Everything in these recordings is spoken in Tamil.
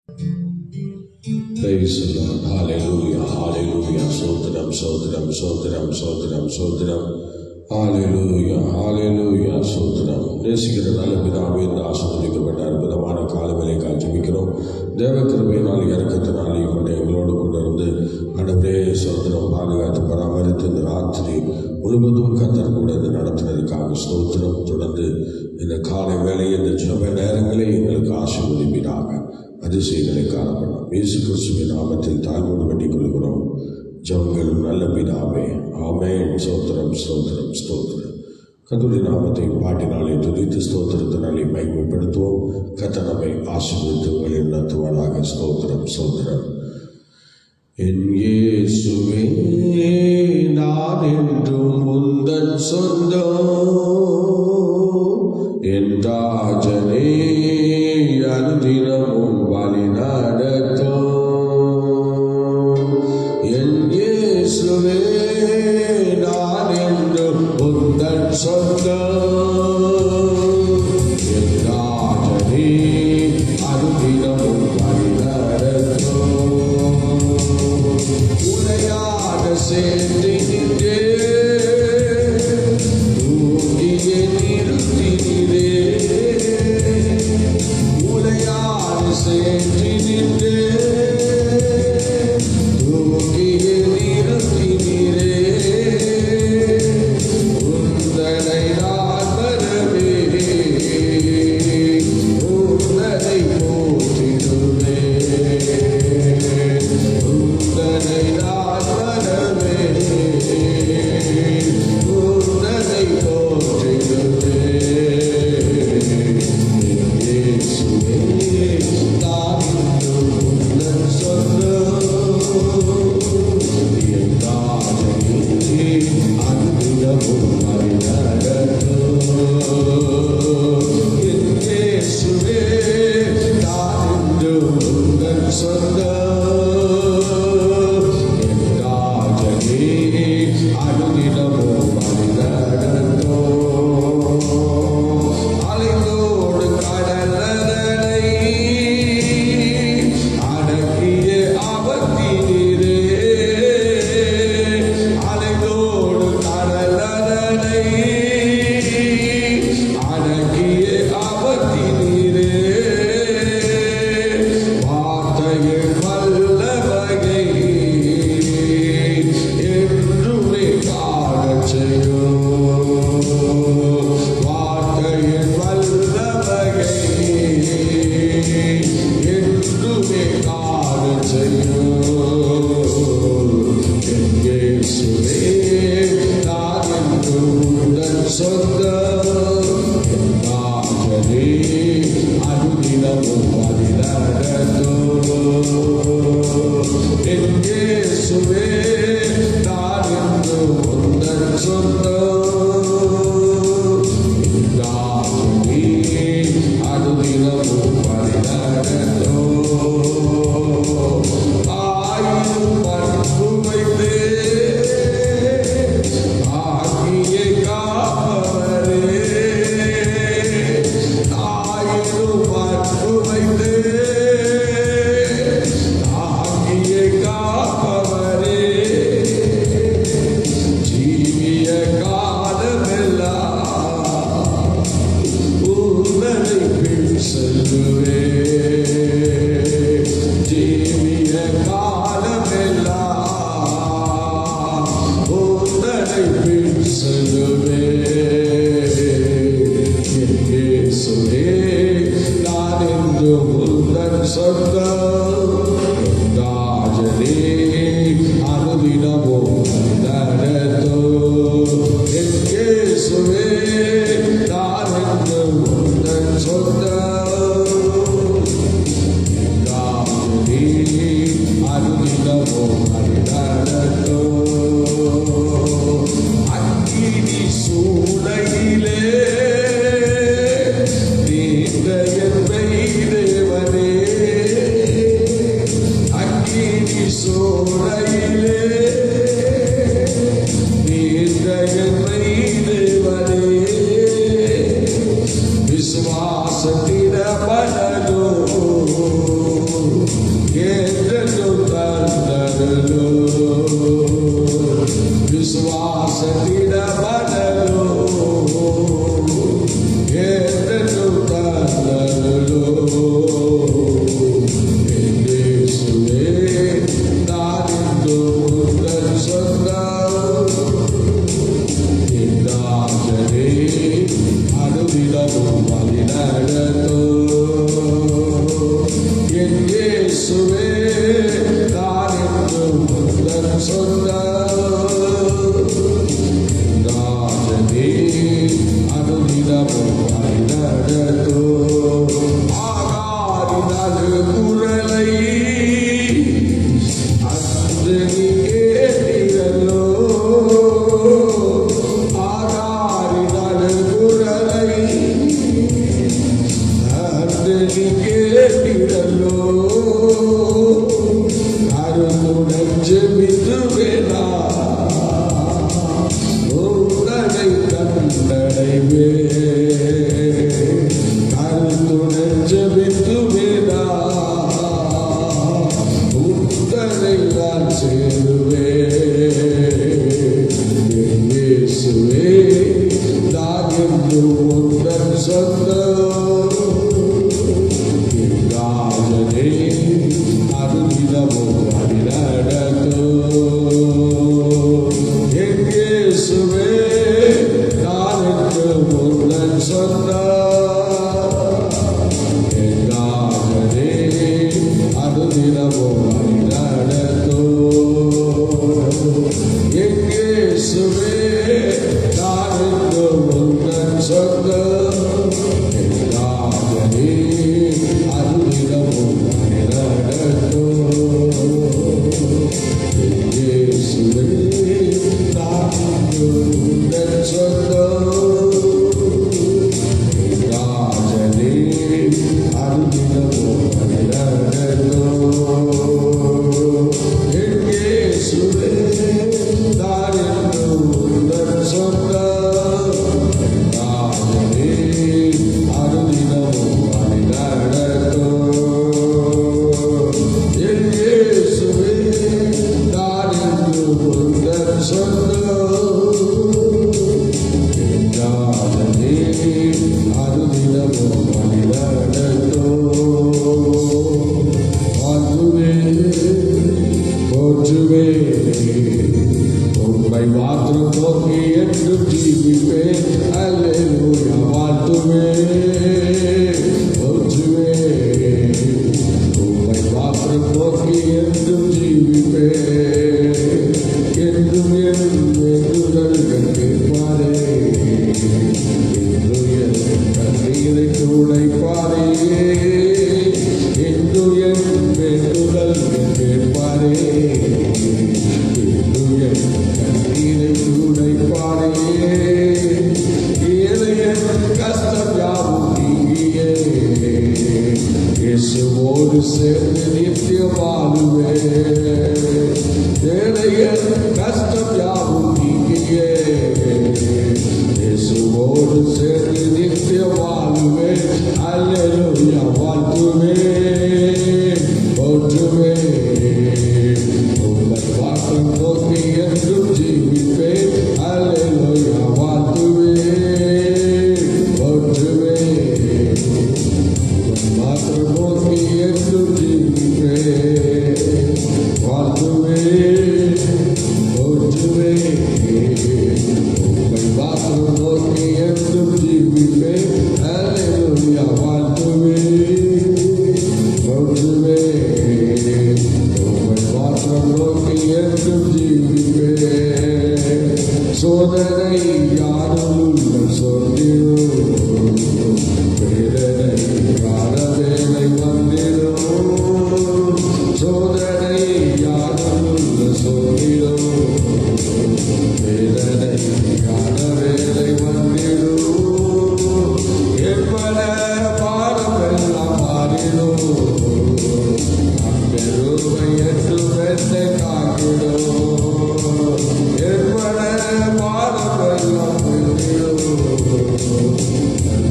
Praise the Lord. Hallelujah. Hallelujah. Sotram, sotram, sotram, sotram, sotram. Hallelujah. Hallelujah. Sotram. நேசிக்கிற நல்ல பிதாவே, இந்த ஆசீர்வதிக்கப்பட்ட அற்புதமான காலவேளைக்காக ஜெபிக்கிறோம். தேவ கிருபையினால் இரக்கத்தினால் மட்டும் எங்களோடு கூட இருந்து ஆண்டவரே சோத்திரம் பாதுகாத்து பராமரித்து இந்த ராத்திரி முழுவதும் கர்த்தர் கூட இதை நடத்தினதுக்காக ஸ்தோத்திரம். தொடர்ந்து இந்த காலை வேளையை இந்த ஜெப நேரங்களை எங்களுக்கு ஆசீர்வதிப்பீராக. அதிசயங்களை காணப்படும் இயேசு கிறிஸ்துவின் நாமத்தில் தாழ்வோடு வெட்டிக் கொள்கிறோம் ஜெபங்கள் நல்ல பிதாவே, ஆமென். ஸ்தோத்திரம், ஸ்தோத்திரம், ஸ்தோத்திரம். கர்த்தருடைய நாமத்தை பாட்டினாலே துதித்து ஸ்தோத்திரத்தினாலே மகிமைப்படுத்துவோம். கர்த்தர் நம்மை ஆசீர்வதித்து வழி நடத்துவாராக. ஸ்தோத்திரம், ஸ்தோத்திரம். என் இயேசுவே நான் என்றும் உந்தன் சொந்தம், என் ராஜனே அனுதினமும் வழி நடத்தும். என் இயேசுவே நான் என்றும் உந்தன் சொந்தம், என் ராஜனே அனுதினமும் வழி நடத்தும். உடையாக சேர்ந்து நின்றே தூங்கிய நிறுத்தினே, உடையாக சேர்ந்து நின்றே தூங்கிய நிறுத்தினே, உந்தனை நான் வரவே உந்தனை போற்றிடுவே, உந்தனை நான் வரவே உந்தனை போற்றிடுவே. இயேசுவே நான் என்றும் உந்தன் சொந்தம், என் ராஜனே அனுதினமும் வழி நடத்தும். என் இயேசுவே நான் என்றும் உந்தன் சொந்தம், என் ராஜனே அனுதினமும் வழி நடத்தும். அலையோடு கடலலை அடக்கிய அவத்தீரே, அலையோடு கடலலை அடக்கிய அவத்தீரே, வார்த்தையில் வல்லமையை என்றுமே காணச் செய்யும், வார்த்தையில் வல்லமையை என்றுமே காணச் செய்யும். என் இயேசுவே நான் என்றும் உந்தன் சொந்தம், என் ராஜனே அனுதினமும் வழி நடத்தும். என் இயேசுவே நான் என்றும் உந்தன் சொந்தம், என் ராஜனே அனுதினமும் வழி நடத்தும். ஆயிரம் பண்பு வைத்தே ஆகியை காப்பவரே, ஆயிரம் பண்பு வைத்தே ஆகியை காப்பவரே, ஜீவிய காலமெல்லாம் உந்தனை பின் செல்லுவே, ஜீவிய காலமெல்லாம் உந்தனை பின் செல்லுவே. என் இயேசுவே நான் என்றும் உந்தன் சொந்தம், என் ராஜனே அனுதினமும் வழி நடத்தும். என் இயேசுவே நான் என்றும் உந்தன் சொந்தம், என் ராஜனே அனுதினமும் வழி நடத்தும். அக்கினி சூளையிலே நீண்ட என்னை தேவனே, அக்கினி சூளையிலே நீண்ட என்னை தேவனே, ಬರಲು ವಿಶ್ವಾಸದಿಂದ ಬರಲು ಏರಲು ತರಲು ಯೇಸುವೇ ನಾನಿಂದು ಉತ್ತರಿಸೊಂದ ನಿನ್ನಾಜನೆ ಅನುದಿನವೂ ಬಲಿನಡಲು ಯೇಸುವೇ ನಾನಿಂದು ಉತ್ತರಿಸೊಂದ ನಿನ್ನಾಜನೆ ಅನುದಿನವೂ ಬಲಿನಡಲು ஆகாரினால் குரலை அன்று நீ கேட்டீரல்லோ ஆகாரினால் குரலை அன்று நீ கேட்டீரல்லோ அருளுடன் ஜெபித்துவேனா உன்னை கண்டடைவே அருளுடன் ஜெபித்துவேனா உன்னை நான் சேருவே இயேசுவே நான் என்று உந்தன் சொந்தம் ராஜனே அருளினமும் வழிநடத்தோ இயேசுவே நான் என்று உந்தன் சொந்தம் ராஜனே அருளினமும் வழிநடத்தோ இயேசுவே நான் என்று உந்தன் சொந்தம் ராஜனே அருளினமும் வழிநடத்தோ இயேசுவே நான் என்று உந்தன் சொந்தம் ராஜனே அருளினமும் வழிநடத்தோ இயேசுவே நான் என்று உந்தன் சொந்தம் ராஜனே அருளினமும் வழிநடத்தோ இயேசுவே நான் என்று உந்தன் சொந்தம் ராஜனே அருளினமும் வழிநடத்தோ போற்றுவே உம்மை மாத்திரம் நோக்கி என்றும் ஜீவிப்பேன் அல்லேலூயா வாழ்த்துவே போற்றுவே உம்மை மாத்திரம் நோக்கி என்றும் ஜீவிப்பேன் என்றும் என் வேண்டுதல்கள் கேட்பாரே என்று என் கண்ணீரை துடைப்பாரே என்று என் வேண்டுதல்கள் கேட்பாரே என்று என் கண்ணீரை துடைப்பாரே ஏழையன் கஷ்டம் யாவும் நீங்கியே இயேசுவோடு சேர்ந்து நித்தியம் வாழுவே ஏழையன் கஷ்டம் யாவும் நீங்கியே இயேசுவோடு சேர்ந்து நித்தியம் வாழுவே அல்லேலூயா வாழ்த்துவே போற்றுவே உம்மை மாத்திரம் நோக்கி என்றும் ஜீவிப்பேன் அல்லேலூயா வாழ்த்துவே போற்றுவே உம்மை மாத்திரம் நோக்கி என்றும் ஜீவிப்பேன் வாழ்த்துவே போற்றுவே உம்மை மாத்திரம் நோக்கி என்றும் ஜீவிப்பேன் அல்லேலூயா வாழ்த்துவே போற்றுவே உம்மை மாத்திரம் நோக்கி என்றும் ஜீவிப்பேன் சோதனை யாரும் சொல்லிடும் வேதனை காண வேலை வந்திடும் சோதனை யாரும் சொல்லிடும் வேதனை காண வேலை வந்திடும் என்பன பாடம் எல்லாம் மாறிடும் பெருமை என்று வெண்ணை காக்கிடும் என்பன பாடம் எல்லாம்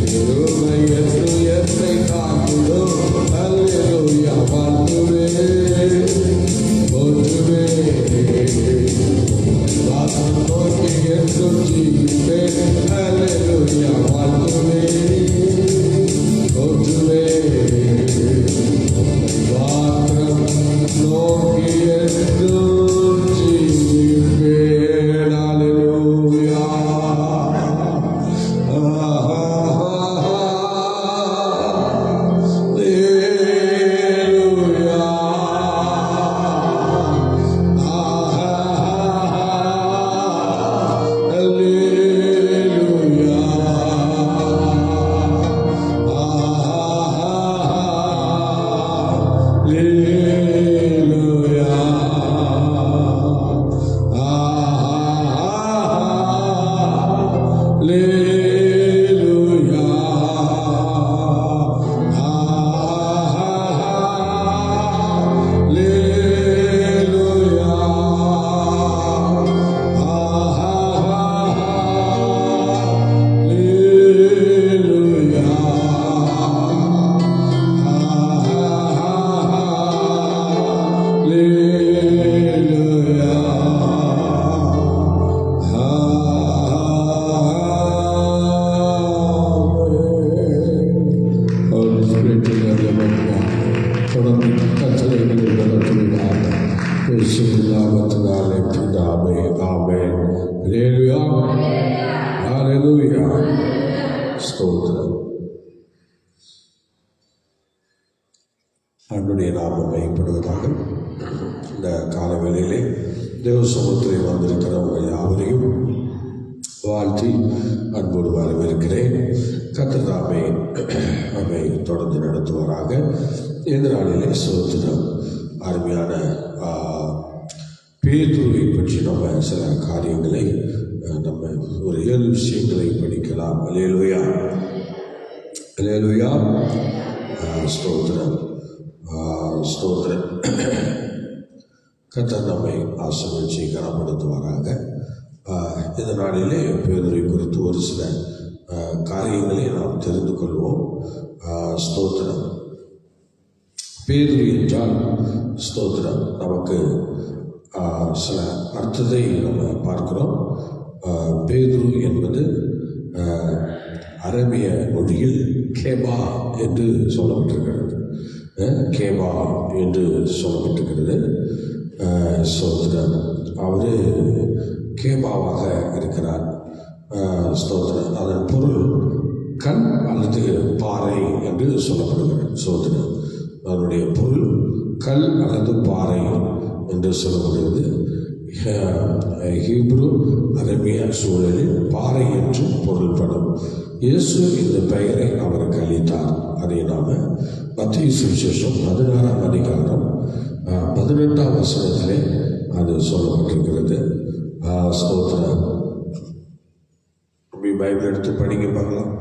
பெருமை என்று என்னை காக்கிடும் அல்லேலூயா வாழ்த்துவே போற்றுவே ஆண்டுடைய நாமம் மையப்படுவதாக. இந்த காலவேளையிலே தேவ சமூகத்திலே வந்திருக்கிற உங்கள் யாவரையும் வாழ்த்தி அன்போடு வரவேற்கிறேன். கர்த்தர் தாமே நம்மை தொடர்ந்து நடத்துவாராக. இந்த நாளிலே சோதனம் அருமையான பேதுருவை பற்றி நம்ம சில காரியங்களை நம்ம ஒரு 7 விஷயங்களை படிக்கலாம். அல்லேலூயா, அல்லேலூயா, ஸ்தோத்திரம், ஸ்தோத்திரம். கர்த்தர் நம்மை ஆசீர்வதித்து கனப்படுத்துவாராக. இந்த நாளிலே பேதுருவை குறித்து ஒரு சில காரியங்களை நாம் தெரிந்து கொள்வோம். ஸ்தோத்திரம். பேதுரு என்றால் ஸ்தோத்திரம் நமக்கு சில அர்த்தத்தை நம்ம பார்க்கிறோம். பேதுரு என்பது அரபிய மொழியில் கேபா என்று சொல்லப்பட்டிருக்கிறது. கேபா என்று சொல்லப்பட்டிருக்கிறது. ஸ்தோத்திரம். அவர் கேபாவாக இருக்கிறார். ஸ்தோத்திரம். அதன் பொருள் கல் அல்லது பாறை என்று சொல்லப்படுகிறது. ஸ்தோத்திரம். அதனுடைய பொருள் கல் அல்லது பாறை என்று சொல்லப்படுகிறது. ஹீப்ரு அரபிய சூழலில் பாறை என்று பொருள்படும். இயேசு இந்த பெயரை அவருக்கு அளித்தார். அதை நாம் மத்தேயு சுவிசேஷம் 16ஆம் அதிகாரம் 18ஆம் வசனத்திலே அது சொல்லப்பட்டிருக்கிறது. ஸ்தோத்திரம். பைபிள் எடுத்து படிக்க பார்க்கலாம்.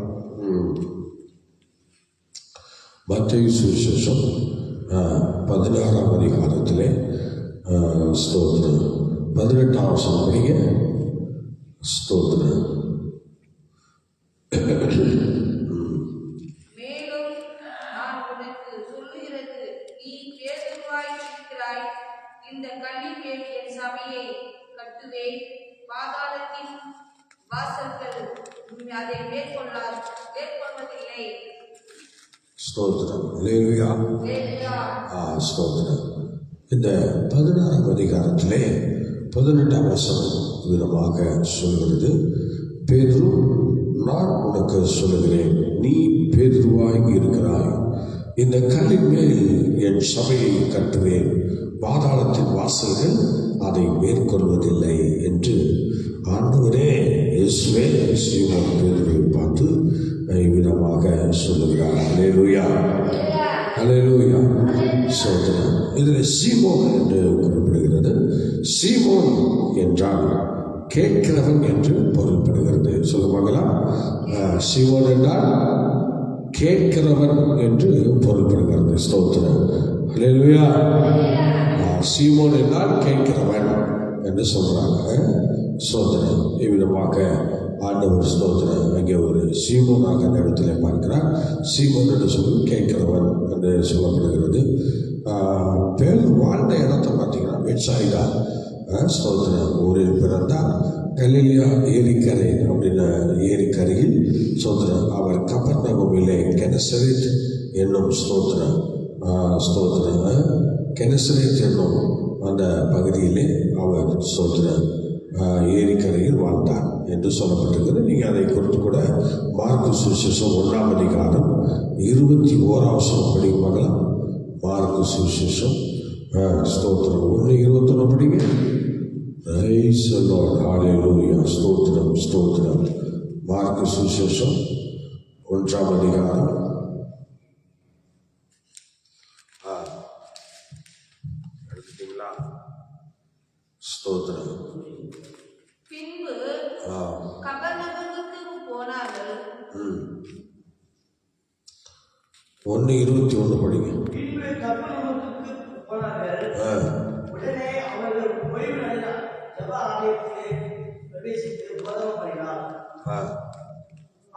மத்தேயு சுவிசேஷம் 16ஆம் அதிகாரத்திலே ஸ்தோத்திரம் 18ஆம் வசனம் படிங்க. ஸ்தோத்திரம். மேலும் நான் உனக்கு சொல்லுகிறது, நீ பேதுருவாய் இருக்கிறாய். இந்த கல்லின் மேல் என் சபையை கட்டுவேன். பாதாளத்தின் வாசல்கள் அதை மேற்கொள்வதில்லை. ஸ்தோத்திரம். அல்லேலூயா, ஸ்தோத்திரம். இந்த 16ஆம் அதிகாரத்திலே 18ஆம் வசனம் விதமாக சொல்கிறது, பேதுரு, நான் உனக்கு சொல்லுகிறேன், நீ பேதுருவாய் இருக்கிறாய். இந்த கல்லின் மேல் என் சபையை கட்டுவேன். பாதாளத்தின் வாசல்கள் அதை மேற்கொள்வதில்லை என்று ஆண்டவரே இயேசுவே சீமோன் பேதுருவை பார்த்து விதமாக சொல்லுகிறார். அல்லேலூயா, அல்லேலூயா, ஸ்தோத்திரம். இதில் சீமோன் என்று குறிப்பிடுகிறது. சீமோன் என்றால் கேட்கிறவன் என்று பொருள்படுகிறது. சொல்லுவாங்களா? சீமோன் என்றால் கேட்கிறவன் என்று பொருள்படுகிறது. ஸ்தோத்திரம். அல்லேலூயா. சீமோன் என்றால் கேட்கிறவன் என்று சொல்றாங்க. ஸ்தோத்திரம். இவ்விதமாக ஆண்டவர் ஸ்தோத்திரம் அங்கே ஒரு சீமோனாக அந்த இடத்துல பார்க்கிறார். சீமோன் என்று சொல்லி கேட்கிறவன் என்று சொல்லப்படுகிறது. பேர் வாழ்ந்த இடத்தை பார்த்தீங்கன்னா பெத்சாயிதா, ஸ்தோத்திரம், ஊரில் பிறந்தார். கலிலியா ஏரிக்கரை அப்படின்ன ஏரிக்கரையில் ஸ்தோத்திரம் அவர் கபர்நகூமிலே கெனசரேத் என்னும் ஸ்தோத்திரம் கெனசரேத் என்னும் அந்த பகுதியிலே அவர் ஸ்தோத்திரம் ஏரிக்கரையில் வாழ்ந்தார் என்று சொல்லப்பட்டிருக்கிறது. நீங்கள் அதை குறித்து கூட மார்க்கு சுவிசேஷம் 1ஆம் அதிகாரம் 21ஆம் வசனம் படிப்பாங்களா? மார்க்கு சுவிசேஷம் ஸ்தோத்திரம் 1:21 படிங்க. பிரைஸ் தி லார்ட், ஹல்லேலூயா, ஸ்தோத்திரம், ஸ்தோத்திரம். மார்க்கு சுவிசேஷம் 1ஆம் அதிகாரம் சரிங்களா? ஸ்தோத்திரம். பின்பு கபர்நகூமுக்கு போனார்கள். 1:21 படிங்க. பின்பு கபர்நகூமுக்கு போனார்கள். உடனே அவர்கள் ஓய்வு நாளில் ஜெப ஆலயத்திலே பிரவேசித்து போதகம் பண்ணினார்.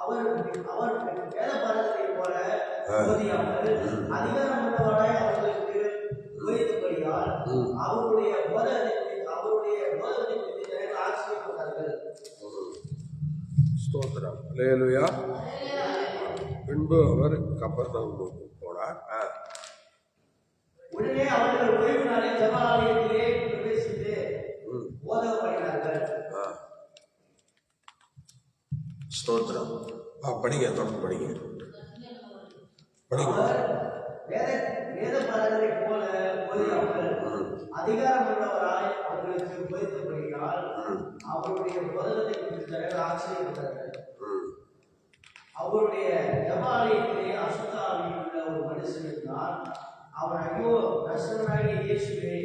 அவர் வேதபாரகரைப் போல போதியாமல் அதிகாரம் உள்ளவராய் அவர்களுக்கு போதித்தபடியால் அவருடைய போதகத்தை குறித்து ஆச்சரியப்பட்டார்கள். ஸ்தோத்திரம். அல்லேலூயா. பின்பு அவர் கபர்நகூமுக்கு போனார். உடனே அவர்கள் ஓய்வு நாளில் ஜெப ஆலயத்திலே பிரவேசித்து போதகம் பண்ணினார்கள். ஸ்தோத்திரம். படிங்க, தொடர்ந்து படிங்க. வேதபாரகரைப் போல போதியாமல் அதிகாரம் உள்ளவராய் அவர்களுக்கு போதித்தபடியால் அவருடைய போதகத்தை குறித்து ஆச்சரியப்பட்டார்கள். அவருடைய ஜெப ஆலயத்திலே அசுத்த ஆவி உள்ள ஒரு மனுஷன் இருந்தார். அவர், ஐயோ நசரேயனாகிய இயேசுவே,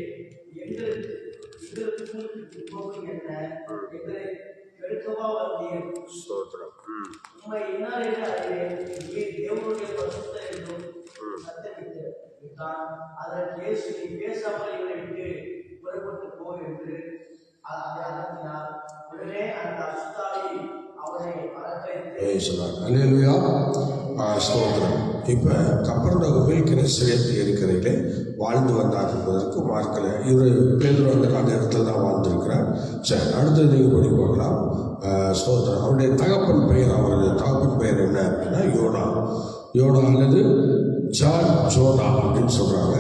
எங்களுக்கு போக்கு என்ன? எங்களை கெடுக்கவா வந்தீர்? ஸ்தோத்திரம். உம்மை இன்னார் என்று அறிவேன். நீர் தேவனுடைய பரிசுத்தர் என்றும் சத்தமிட்டு விட்டான். அதற்கு இயேசு, நீ பேசாமல் இவரை விட்டு புறப்பட்டு போ என்று அதை அகற்றினார். உடனே அந்த அசுத்தாவி அவரை அல்லேலூயா. ஸ்தோத்திரம். இப்போ கப்பர்நகூமில் கிறிஸ்தவத்தில் இருக்கிறதிலே வாழ்ந்து வந்தார் என்பதற்கு மார்க்கல இவர் பேதுரு அந்த இடத்துல தான் வாழ்ந்திருக்கிறார். சரி, அடுத்தது நீங்கள் படி பார்க்கலாம். ஸ்தோத்திரம். அவருடைய தகப்பன் பெயர், அவருடைய தகப்பன் பெயர் என்ன அப்படின்னா யோனா அல்லது ஜான் ஜோனா அப்படின்னு சொல்கிறாங்க.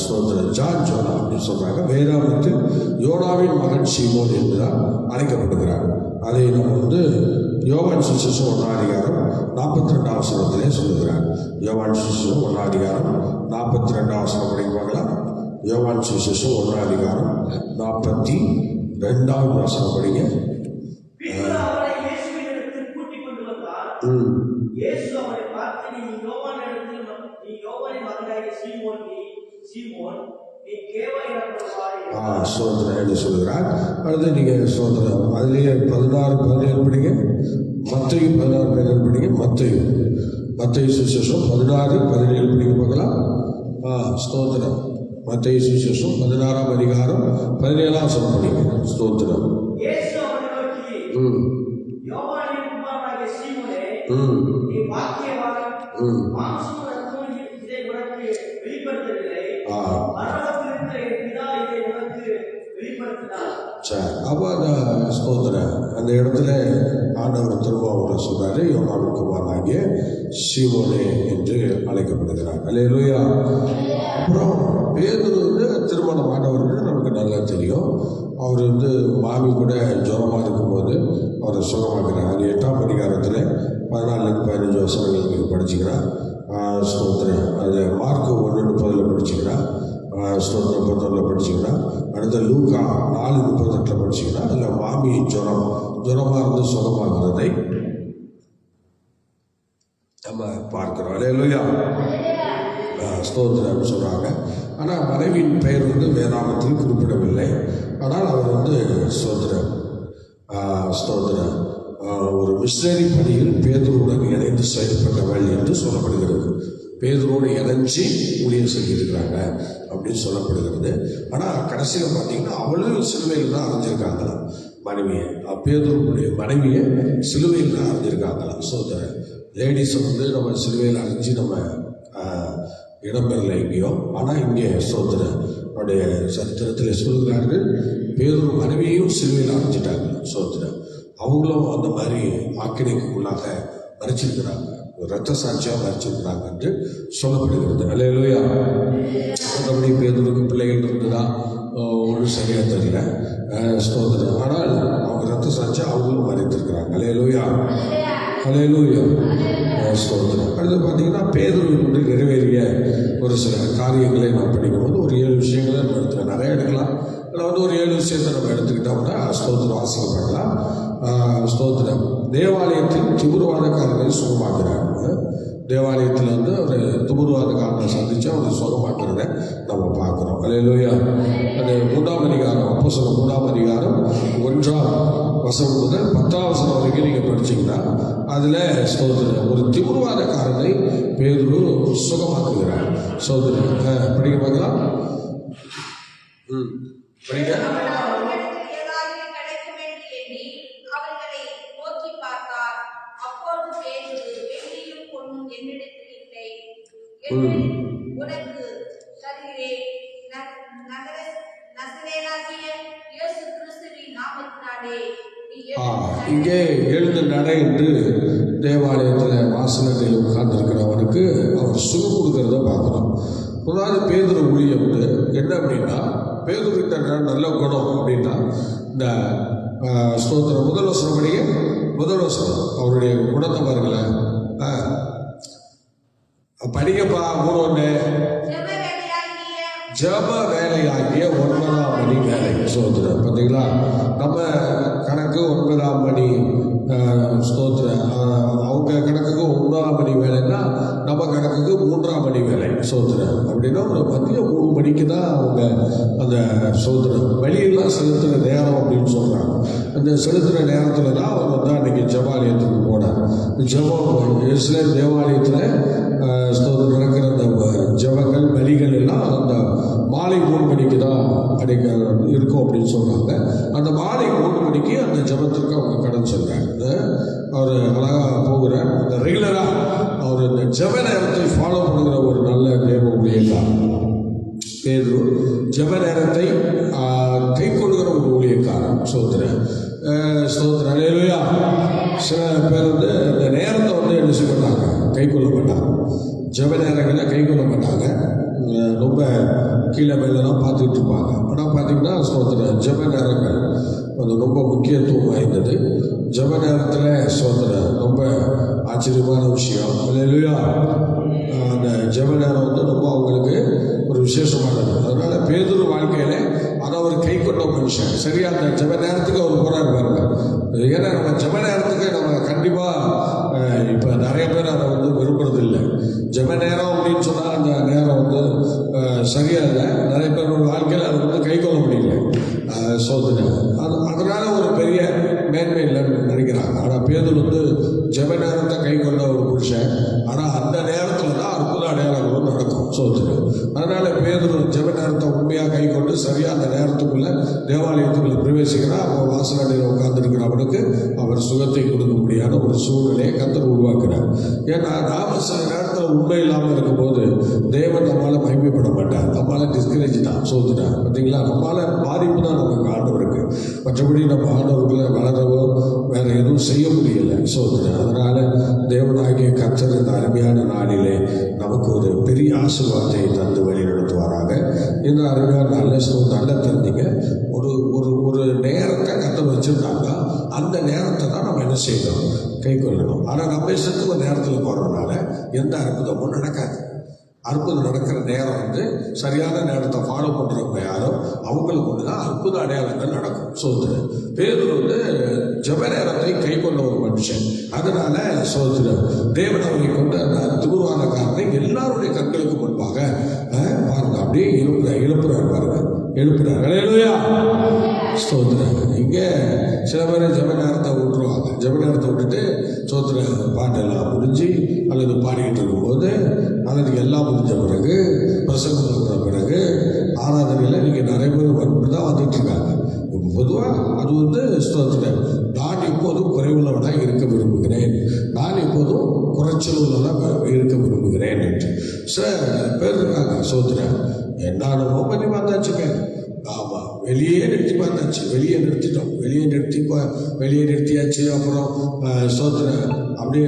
ஸ்தோத்திரம். ஜான் ஜோனா அப்படின்னு சொல்கிறாங்க. வேதாகமத்தில் யோனாவின் மகன் சீமோன் என்றுதான் அழைக்கப்படுகிறார். அதை நம்ம யோவான் சுவிசேஷம் 1:42 சொல்லுகிறார். யோவான் சுவிசேஷம் 1:42 படிப்பாங்களா? யோவான் சுவிசேஷம் 1:42 படிங்க. சோதனை என்று சொல்கிறார். அடுத்து நீங்கள் சோதனை அதுலேயே 16-17 படிங்க. மத்தேயு 16-17 படிங்க. மத்தேயு சுவிசேஷம் 16-17 படிக்க பார்க்கலாம். ஸ்தோத்திரம். மத்தேயு சுவிசேஷம் 16:17 படிங்க. ஸ்தோத்திரம். அப்போ அந்த ஸ்தோத்திரம் அந்த இடத்துல ஆண்டவர் திரும்ப அவரை சொல்றாரு, யோனாவின் குமாரனாகிய சீமோனே என்று அழைக்கப்படுகிறார். அல்லேலூயா. அப்புறம் பேதுரு திருமணம் ஆண்டவருக்கு நமக்கு நல்லா தெரியும். அவர் மாமி கூட ஜுரமாக இருக்கும்போது அவரை சுகமாக்குறார். அது 8ஆம் அதிகாரத்தில் 14-15 வசனங்கள் நீங்கள் படிச்சுக்கிறேன். ஸ்தோத்திரம். அது மார்க்கு 1:30 படிச்சுக்கிறேன். ஸ்தோத்திரம் 31 படிச்சுக்கிறேன். அடுத்த லூக்கா 4:38 படிச்சுக்கிறேன். அதில் மாமி ஜுரமாக இருந்து சுகமாகிறதை நம்ம பார்க்கிறோம். அல்லேலூயா. ஸ்தோத்திரம் சொல்கிறாங்க. ஆனால் மனைவியின் பெயர் வேதாகமத்தில் குறிப்பிடவில்லை. ஆனால் அவர் ஸ்தோத்திரம் ஒரு மிஷனரி பணியில் பேதுருவுடன் இணைந்து செயல்பட்டவள் என்று சொல்லப்படுகிறது. பேதுருவோடு இணைஞ்சி ஊழியம் செஞ்சிருக்கிறாங்க அப்படின்னு சொல்லப்படுகிறது. ஆனால் கடைசியில் பார்த்தீங்கன்னா அவளும் சிலுவையில் தான் அறிஞ்சிருக்காங்களாம். மனைவியை பேதுருவுடைய மனைவியை சிலுவையில் தான் அறிஞ்சிருக்காங்களாம். ஸோ லேடிஸை நம்ம சிலுவையில் அறிஞ்சு நம்ம இடம்பெறலை எங்கேயோ. ஆனால் இங்கே அவருடைய சரித்திரத்தில் சொல்கிறார்கள், பேதுரு மனைவியையும் சிலுவையில் அறிஞ்சிட்டாங்க. அவங்களும் அந்த மாதிரி ஆக்கினைக்குள்ளாக மறைச்சிருக்கிறாங்க, இரத்த சாட்சியாக மறைச்சிருக்கிறாங்க என்று சொல்லப்படுகிறது. அல்லேலூயா. மற்றபடி பேதுருக்கு பிள்ளைகள் இருந்ததா ஒன்றும் சரியாக தெரியல. ஸ்தோத்திரம். ஆனால் அவங்க இரத்த சாட்சியாக அவங்களும் மறைத்திருக்கிறாங்க. அல்லேலூயா. அல்லேலூயா. ஸ்தோத்திரம். அடுத்து பார்த்தீங்கன்னா பேதுரு நிறைவேறிய ஒரு சில காரியங்களை நாம் படிக்கும்போது ஒரு 7 விஷயங்களை நம்ம எடுத்துக்கலாம். நிறைய எடுக்கலாம். அதில் ஒரு 7 விஷயத்தை நம்ம எடுத்துக்கிட்டோம்னா ஸ்தோத்திரம் வாசிக்கப்படலாம். ஸ்தோத்திரம். தேவாலயத்தில் திமிர்வாதக்காரர்களை சுகமாக்குறாங்க. தேவாலயத்தில் வந்து ஒரு துமுருவாதக்காரனை சந்தித்து அவரை சுகமாக்குறத நம்ம பார்க்குறோம். அல்லேலூயா. அது 3ஆம் அதிகாரம், அப்போஸ்தலர் 3ஆம் அதிகாரம் 1ஆம் வசனம் முதல் 10ஆம் வசனம் வரைக்கும் நீங்கள் படிச்சீங்கன்னா அதில் ஸ்தோத்திரம் ஒரு திமுருவாதக்காரனை பேதுரு சுகமாக்குகிறார். ஸ்தோத்திரம் படிக்க பார்க்கலாம். படிக்க. உனக்கு சரியே நசரேயனாகிய இயேசு கிறிஸ்துவின் நாமத்தினாலே இங்கே எழுந்து நட என்று தேவாலயத்தில் வாசலில் உட்கார்ந்துருக்கிறவனுக்கு அவர் சுகம் கொடுக்கறத பார்க்குறோம். முதலாவது பேதுரு ஊழியம் என்ன அப்படின்னா, பேதுருக்கிட்ட நல்ல குணம் அப்படின்னா இந்த ஸ்தோத்திரம் முதல் வசனம் படிக்க. முதல் வசனம் அவருடைய குணத்தை பாருங்களேன். படிக்கப்பா 3:1 ஜப வேலையாகிய 9ஆம் மணி வேலை. ஸ்தோத்திரம். பார்த்தீங்களா, நம்ம கணக்கு 9ஆம் மணி ஸ்தோத்திரம். அவங்க கணக்குக்கு 9ஆம் மணி வேலைன்னா நம்ம கணக்குக்கு 3ஆம் மணி வேலை. ஸ்தோத்திரம். அப்படின்னா ஒரு மதியம் 3 மணிக்கு தான் அவங்க அந்த ஸ்தோத்திரம் வெளியெல்லாம் செலுத்துகிற நேரம் அப்படின்னு சொல்கிறாங்க. அந்த செலுத்துகிற நேரத்தில் தான் அவங்க வந்து அன்றைக்கி ஜபாலயத்துக்கு போனார். ஜபம் எருசலேம் தேவாலயத்தில் ஸ்தோத்திரம் நடக்கிற அந்த ஜபங்கள் பலிகள் எல்லாம் அந்த மாலை 3 மணிக்கு தான் அன்றைக்கி இருக்கும் அப்படின்னு சொல்கிறாங்க. அந்த மாலை 3 மணிக்கு அந்த ஜபத்திற்கு அவங்க கடன் சொல்கிறாங்க. அவர் அழகாக போகிறார். இந்த ரெகுலராக அவர் இந்த ஜப நேரத்தை ஃபாலோ பண்ணுகிற ஒரு நல்ல தேவ ஊழியக்காரர் பேதுரு. ஜப நேரத்தை கை கொள்கிற ஒரு ஊழியக்காரன். ஸ்தோத்திரம். ஸ்தோத்திரம். அல்லேலூயா. சில பேர் வந்து இந்த நேரத்தை வந்து என்ன செய்ய மாட்டாங்க, கை கொள்ள மாட்டாங்க. ஜப நேரங்களை கை கொள்ள மாட்டாங்க. ரொம்ப கீழே மேலாம் பார்த்துக்கிட்டு இருப்பாங்க. ஆனால் பார்த்தீங்கன்னா ஸ்தோத்திரம் ஜப நேரங்கள் அது ரொம்ப முக்கியத்துவம் வாய்ந்தது. ஜப நேரத்தில் ஸ்தோத்திரம் ரொம்ப ஆச்சரியமான விஷயம். அல்லேலூயா. அந்த ஜப நேரம் வந்து ரொம்ப அவங்களுக்கு ஒரு விசேஷமானது. அதனால் பேதுரு வாழ்க்கையில் அதை அவர் கை கொண்ட மனுஷன். சரியா அந்த ஜப நேரத்துக்கு அவர் போகிறாரு பாருங்க. ஏன்னா நம்ம ஜப நேரத்துக்கு நம்ம கண்டிப்பாக இப்போ நிறைய பேர் அதை வந்து விரும்புறது இல்லை. ஜப நேரம் அப்படின்னு சொன்னால் அந்த நேரம் வந்து சரியாக இல்லை. நிறைய பேரோட வாழ்க்கையில் அதை வந்து கை கொள்ள முடியல. சோதனை அதனால ஒரு பெரிய மேன்மை இல்லைன்னு நினைக்கிறாங்க. ஆனால் பேதுரு வந்து ஜப நேரத்தை கை கொண்ட ஒரு புருஷன். ஆனால் அந்த நேரத்தில் தான் அற்புத அடையாளங்களும் நடக்கும். சோதனை. அதனால பேதுரு ஜப நேரத்தை உண்மையாக கை கொண்டு சரியாக அந்த நேரத்துக்குள்ள தேவாலயத்துக்குள்ள பிரவேசிக்கிறார். அப்போ வாசலடையில் உட்கார்ந்துருக்கிற அவனுக்கு அவர் சுகத்தை கொடுக்க முடியாத ஒரு சூழ்நிலையை கர்த்தர் உருவாக்குறார். ஏன்னா நாம சில நேரத்தில் உண்மை இல்லாமல் இருக்கும்போது தேவன் நம்மளால் மகிமைப்பட மாட்டார். நம்மளால் டிஸ்கரேஜ் தான். சோதனை. பார்த்தீங்களா, நம்மளால் பாதிப்பு தான் நமக்கு ஆண்டவருக்கு. மற்றபடி நம்ம ஆண்டவர்களை வளரவோ வேற எதுவும் செய்ய முடியல. சோதனை. அதனால தேவனாகிய கர்த்தர் இந்த அருமையான நாளிலே நமக்கு ஒரு பெரிய ஆசீர்வாதத்தை தந்து வழி நடத்துவாராக. இந்த அருமையான நல்ல தந்தீங்க. ஒரு ஒரு ஒரு நேரத்தை கர்த்தர் வச்சிருந்தாங்க. அந்த நேரத்தை தான் நம்ம என்ன செய்யணும், கை கொள்ளணும். ஆனால் நம்ம இஷ்டத்துக்கு ஒரு நேரத்தில் போகிறதுனால எந்த அற்புதமும் நடக்காது. அற்புதம் நடக்கிற நேரம் வந்து சரியான நேரத்தை ஃபாலோ பண்ணுறவங்க யாரோ அவங்களுக்கு ஒன்று தான் அற்புத அடையாளங்கள் நடக்கும். சோதனை. பேதுரு வந்து ஜப நேரத்தை கை கொண்ட ஒரு மனுஷன். அதனால சோதனை தேவன் அவரை கொண்டு அந்த திமுருவாதக்காரனை எல்லாருடைய கண்களுக்கு முன்பாக பாருங்க அப்படியே எழுப்புறாரு பாருங்க, எழுப்புறாரு. அல்லேலூயா. ஸ்தோத்திரம். இங்கே சில பேர் ஜப நேரத்தை விட்டுருவாங்க. ஜப நேரத்தை விட்டுட்டு சோத்திர பாட்டெல்லாம் முடிஞ்சு அல்லது பாடிக்கிட்டு இருக்கும்போது அல்லது எல்லாம் முடிஞ்ச பிறகு பிரசங்கம் இருக்கிற பிறகு ஆராதனையில் நீங்கள் நிறைய பேர் வந்து தான் வந்துட்டு இருக்காங்க. பொதுவாக அது வந்து ஸ்தோத்திரம். நான் எப்போதும் குறைவுள்ளவனாக இருக்க விரும்புகிறேன், நான் எப்போதும் குறைச்சல் உள்ளதாக இருக்க விரும்புகிறேன் என்று சில பேர் இருக்காங்க. ஸ்தோத்திரம். என்னென்னமோ பண்ணி பார்த்தாச்சுங்க. ஆமாம், வெளியே நிறுத்தி பார்த்தாச்சு. வெளியே நிறுத்திட்டோம். வெளியே நிறுத்தியாச்சு. அப்புறம் ஸ்தோத்திரம் அப்படியே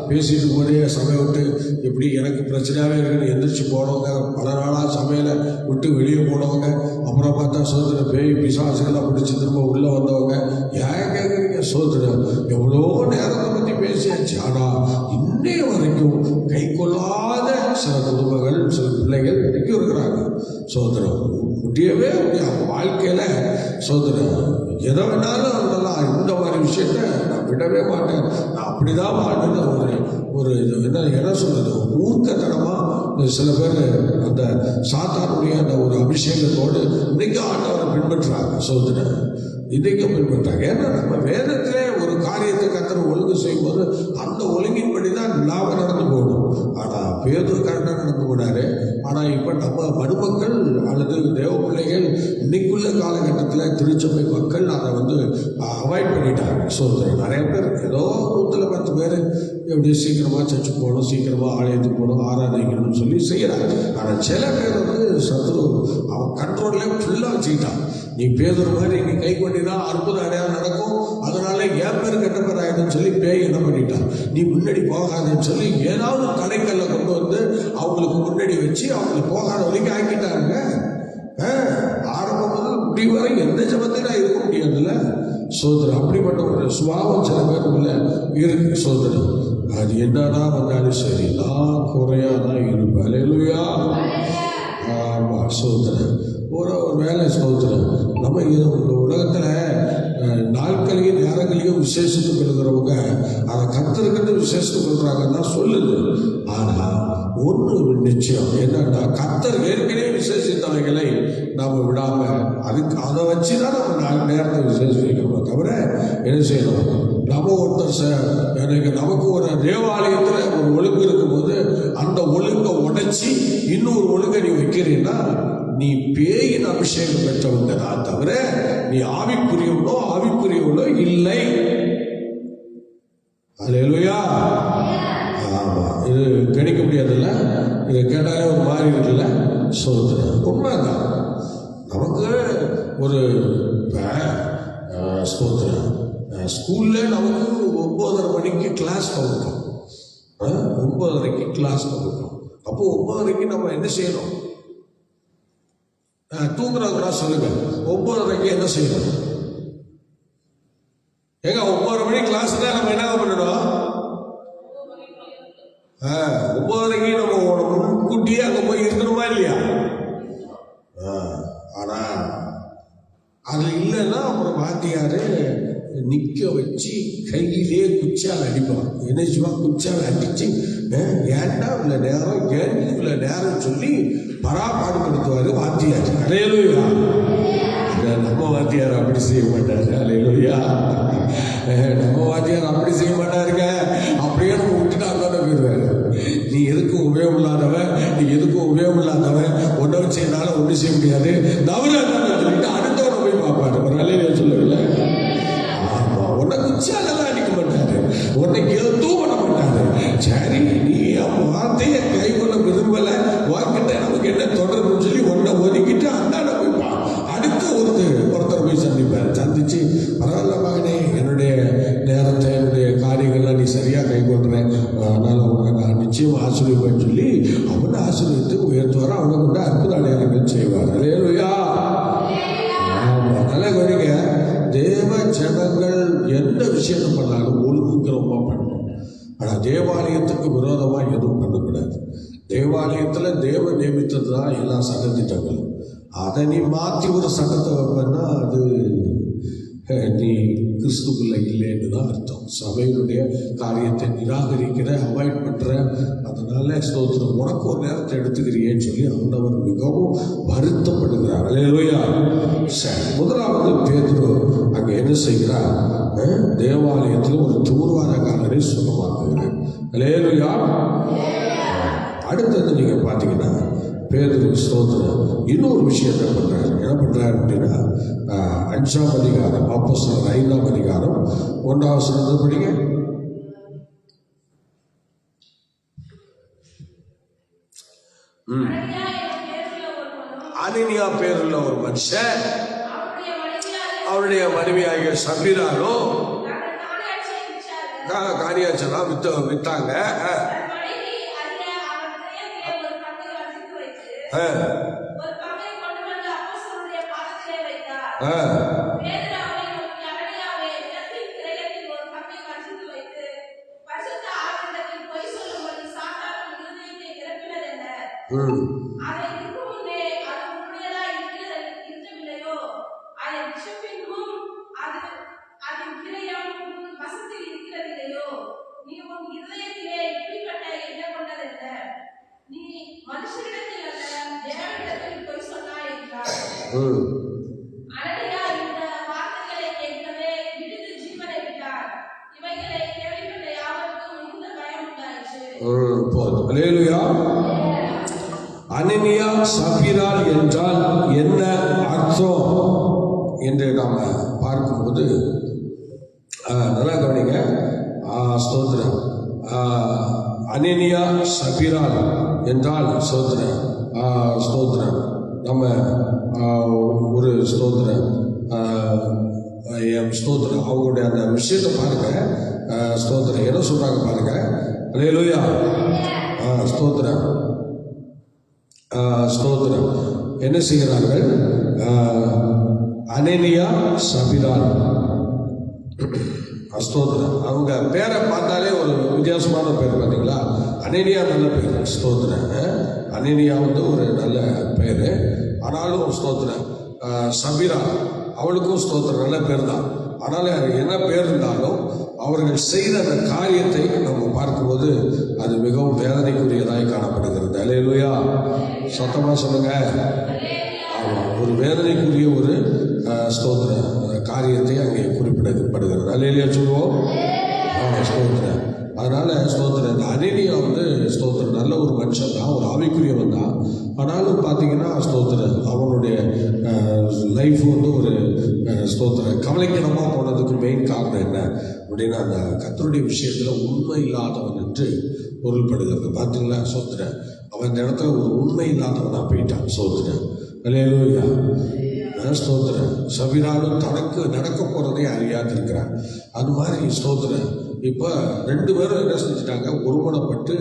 பேசிட்டு போதே சபையை விட்டு இப்படி எனக்கு பிரச்சனையாகவே இருக்குன்னு எந்திரிச்சு போனவங்க, பல நாளாக சபையில் விட்டு வெளியே போனவங்க, அப்புறம் பார்த்தா சோதனை பேய் பிசாசுகளாக பிடிச்சி திரும்ப உள்ளே வந்தவங்க. ஏன் கேட்குறீங்க? சோதனை எவ்வளோ நேரத்தை பற்றி பேசியாச்சு. ஆனால் இன்னைய வரைக்கும் கை கொள்ளாத சில குடும்பங்கள், சில பிள்ளைகள் இன்னைக்கும் இருக்கிறாங்க. சோதனை முடியவே அவங்க வாழ்க்கையில் சோதனை எதை வேணாலும் அவங்கெல்லாம் இந்த மாதிரி விஷயத்த நான் விடவே மாட்டேன், நான் அப்படிதான் வாழ்ந்து ஒரு ஒரு என்ன சொல்றது, ஊக்கத்தனமாக சில பேர் அந்த சாத்தானுடைய அந்த ஒரு அபிஷேகத்தோடு இன்னைக்கு ஆண்டவரை பின்பற்றுறாங்க. சோதனை இன்றைக்கும் பின்பற்றாங்க. ஏன்னா நம்ம வேதத்திலே ஒரு காரியத்தை கர்த்தர் ஒழுங்கு செய்யும்போது அந்த ஒழுங்கின்படி தான் லாபம் நடந்து போகணும். ஆனால் பேதுரு கரெக்டாக நடந்து போனாரு. ஆனால் இப்போ நம்ம மருமக்கள் அல்லது தேவ பிள்ளைகள் இன்னைக்குள்ள காலகட்டத்தில் திருச்சபை மக்கள் அதை அவாய்ட் பண்ணிட்டாங்க. ஸோ நிறைய பேர் ஏதோ 110 பேர் எப்படி சீக்கிரமாக சர்ச்சு போகணும், சீக்கிரமாக ஆலயத்துக்கு போகணும், ஆராதிக்கணும்னு சொல்லி செய்கிறாங்க. ஆனால் சில பேர் சத்ரு அவன் கண்ட்ரோல்லே ஃபுல்லாக வச்சுக்கிட்டான். நீ பேதுரு மாதிரி நீ கை கொண்டினா அற்புதம் அடையாளம் நடக்கும், அதனால என் பேர் கெட்ட பேர் ஆயிடுன்னு சொல்லி பேய் என்ன பண்ணிட்டான், நீ முன்னாடி போகாதுன்னு சொல்லி ஏதாவது தடைக்கல்ல கொண்டு அவங்களுக்கு முன்னாடி வச்சு அவங்களை போகாத வரைக்கும் ஆக்கிட்டாங்க. ஆரம்பம் முதல் முடி வரை எந்த ஜபத்திலும் இருக்க முடியாதுல்ல. சோதரம் அப்படிப்பட்ட ஒரு சுபாவம் சில பேருக்குள்ள இருக்கு. சோதரம் அது என்னதான் வந்தாலும் சரி, நான் குறையாதான் இருப்பேன். அல்லேலூயா. ஆமா, சோதரம் ஒரு வேலை. சோதரம் நம்ம இந்த உலகத்தில் நாட்களையும் நேரங்களையும் விசேஷத்துக்கு எழுதுறவங்க அதை கர்த்தருக்குன்னு விசேஷத்துக்கு எழுதுறாங்கன்னு தான் சொல்லுது. ஆனால் ஒன்று நிச்சயம் என்னன்னா, கர்த்தர் ஏற்கனவே விசேஷித்தவைகளை நாம் விடாம அதை வச்சு தான் நம்ம நேரத்தை விசேஷிக்கணும். தவிர என்ன செய்யணும், நம்ம ஒருத்தர் நமக்கு ஒரு தேவாலயத்தில் ஒரு ஒழுங்கு இருக்கும்போது அந்த ஒழுங்கை உடைச்சி இன்னொரு ஒழுங்கை நீ வைக்கிறீன்னா நீ பேயின் அபிஷேகம் பெற்றவங்க தான், தவிர நீ ஆவிக்குரியவனோ இல்லை. அல்லேலூயா. ஆமா, இது கணிக்க முடியாதுல்ல, இதை கேட்டாலே ஒரு மாதிரி இருக்குல்ல. சோதனை உண்மைதான். நமக்கு ஒரு ஸ்தோத்திரம் ஸ்கூல்ல நமக்கு 9:30 மணிக்கு கிளாஸ் பகுக்கும். 9:30க்கு கிளாஸ் பகுக்கும். அப்போ 9:30க்கு நம்ம என்ன செய்யணும்? தூங்குறதுனா சொல்லுங்க. 9:30க்கு என்ன செய்யணும்? ஏங்க 9:30 மணி கிளாஸ் தான் நம்ம என்ன பண்ணணும்? 9:30க்கு நம்ம முன்கூட்டியே அங்கே போய் இருக்கணுமா இல்லையா? ஆனா அது இல்லைன்னா அப்புறம் வாத்தியாரு நிற்க வச்சு கையிலே குச்சால் அடிப்பான். என்ன செய்வான்? குச்சால் அடிச்சு ஏன்டா இவ்வளோ நேரம், ஏன் இவ்வளோ நேரம் சொல்லி பராபாடுபடுத்துவார் வாத்தியார். அல்லேலூயா. நம்ம வாத்தியார் அப்படி செய்ய மாட்டாரு. அல்லேலூயா. நம்ம வாத்தியார் அப்படி செய்ய மாட்டாருங்க. அப்படியே நம்ம விட்டுட்டு அங்கே போயிடுவாரு. நீ எதுக்கும் உபயோகம் இல்லாதவன், நீ எதுக்கும் உபயோகம் இல்லாதவன், ஒன்றை வச்சதுனால ஒன்றும் செய்ய முடியாது, தவிர சொல்லிட்டு அடுத்தவரை போய் பார்ப்பாரு. ஒரு அலையில சொல்லவில்லை. ஆமா, உன்னை குச்சாலெல்லாம் அடிக்க மாட்டாரு, உன்னைக்கு எதுவும் பண்ண மாட்டாரு. சரி, நீ வார்த்தையை கை கொள்ள விரும்பல, வாக்கிட்ட நமக்கு என்ன தொடர்புன்னு சொல்லி ஒன்றை ஒதுக்கிட்டு அந்தாண்ட போய்ப்பா. அடுத்த ஒருத்தர் போய் சந்திப்பார். சந்திச்சு பரவாயில்ல மகனே, என்னுடைய நேரத்தை என்னுடைய காரியங்கள்லாம் நீ சரியாக கை கொள்றேன், அதனால உன்னை நான் நிச்சயம் ஆசீர்வதிப்பேன்னு சொல்லி அவனை ஆசீர்வதித்து உயர்த்துவார். அவனை கொண்டு அற்புத அடையாளங்கள் செய்வார். அல்லேலூயா. ஆமா, நல்லா கவனிங்க. தேவ ஜனங்கள் எந்த விஷயத்தை பண்ணாலும் ஒழுங்குக்கிறவமா பண்ணணும். ஆனால் தேவாலயத்துக்கு விரோதமாக எதுவும் பண்ணக்கூடாது. தேவாலயத்தில் தேவ நியமித்தது தான் எல்லா சட்டத்திட்டங்களும். அதை நீ மாற்றி ஒரு சட்டத்தை வைப்பேன்னா அது நீ கிறிஸ்துக்குள்ள இல்லைன்னு தான் அர்த்தம். சபையினுடைய காரியத்தை நிராகரிக்கிற, அவாய்ட் பண்ற. அதனால ஸ்தோத்திரம், உனக்கு ஒரு நேரத்தை எடுத்துக்கிறீன்னு சொல்லி ஆண்டவர் மிகவும் வருத்தப்படுகிறார். அல்லேலூயா. சரி, முதலாவது பேதுரு அங்கே என்ன செய்கிறார்? தேவாலயத்தில் ஒரு தூர்வாரக்காரரை சுகமாக்குகிறார். அல்லேலூயா. அடுத்தது நீங்க பார்த்தீங்கன்னா பேதுரு ஸ்தோத்திரம் இன்னொரு விஷயத்தை பண்றாரு. என்ன பண்றாரு அப்படின்னா, 5ஆம் அதிகாரம், அப்போஸ்தலர் 5ஆம் அதிகாரம் 1ஆம் வசனத்தை படிங்க. அனனியா பேருள்ள ஒரு மனுஷன் அவருடைய மனைவியாகிய சபீராலும் காணியாச்செல்லாம் வித்தாங்க. அதன் கிரயம் வசத்தில் இருக்கிறதில்லையோ, நீ உன் இதயத்திலே அனனியா இந்த வார்த்தைகளை கேட்கவே விழுந்து ஜீவனை விட்டார். இவைகளை கேள்விப்பட்ட யாவருக்கும் மிகுந்த பயம் உண்டாயிற்று. போதும். அல்லேலூயா. அனனியா சபீராள் என்றால் என்ன அர்த்தம் என்று நாம பார்க்கும்போது நல்லா கவனிங்க. ஸ்தோத்திரம். அனனியா சபீராள் என்றால் ஸ்தோத்திரம் ஸ்தோத்திரம் நம்ம ஒரு ஸ்தோத்திரம் ஸ்தோத்திரம் அவங்களுடைய அந்த விஷயத்தை பாருங்க. ஸ்தோத்திரம் என்ன சொல்றாங்க பாருங்க. அல்லேலூயா. ஸ்தோத்திரம் ஸ்தோத்திரம் என்ன செய்கிறார்கள்? அனனியா சபீராள் ஸ்தோத்திரம். அவங்க பேரை பார்த்தாலே ஒரு வித்தியாசமான பேர் பார்த்தீங்களா? அனனியா நல்ல பேர். ஸ்தோத்திரம். அனனியா ஒரு நல்ல பேர். ஆனாலும் ஸ்தோத்திரம் சபீரா அவளுக்கும் ஸ்தோத்திரம் நல்ல பேர் தான். ஆனாலும் என்ன பேர் இருந்தாலும் அவர்கள் செய்த அந்த காரியத்தை நம்ம பார்க்கும்போது அது மிகவும் வேதனைக்குரியதாய் காணப்படுகிறது. அல்லேலூயா. சத்தமா சொல்லுங்க. ஆமாம், ஒரு வேதனைக்குரிய ஒரு ஸ்தோத்திர காரியத்தை அங்கே குறிப்பிடப்படுகிறது. அல்லேலூயா சொல்லுவோம். ஸ்தோத்திரம். அதனால ஸ்தோத்திரம் இந்த அனனியா ஸ்தோத்திரம் நல்ல ஒரு மனுஷன் தான், ஒரு ஆவிக்குரியவன் தான். ஆனாலும் பார்த்தீங்கன்னா ஸ்தோத்திரம் அவனுடைய லைஃப் ஒரு ஸ்தோத்திரம் கவலைக்கிடமாக போனதுக்கு மெயின் காரணம் என்ன அப்படின்னா அந்த கர்த்தருடைய விஷயத்தில் உண்மை இல்லாதவன் என்று பொருள்படுகிறது. பார்த்தீங்களா? ஸ்தோத்திரம் அவன் இந்த இடத்துல ஒரு உண்மை இல்லாதவனாக போயிட்டான். ஸ்தோத்திரம். அல்லேலூயா. ஸ்தோத்திரம். சபீராலும் தனக்கு நடக்க போறதை அறியாதிருக்கிறான். அது மாதிரி ஸ்தோத்திரம் இப்போ 2 பேரும் என்ன செஞ்சுட்டாங்க? ஒருமனப்பட்டு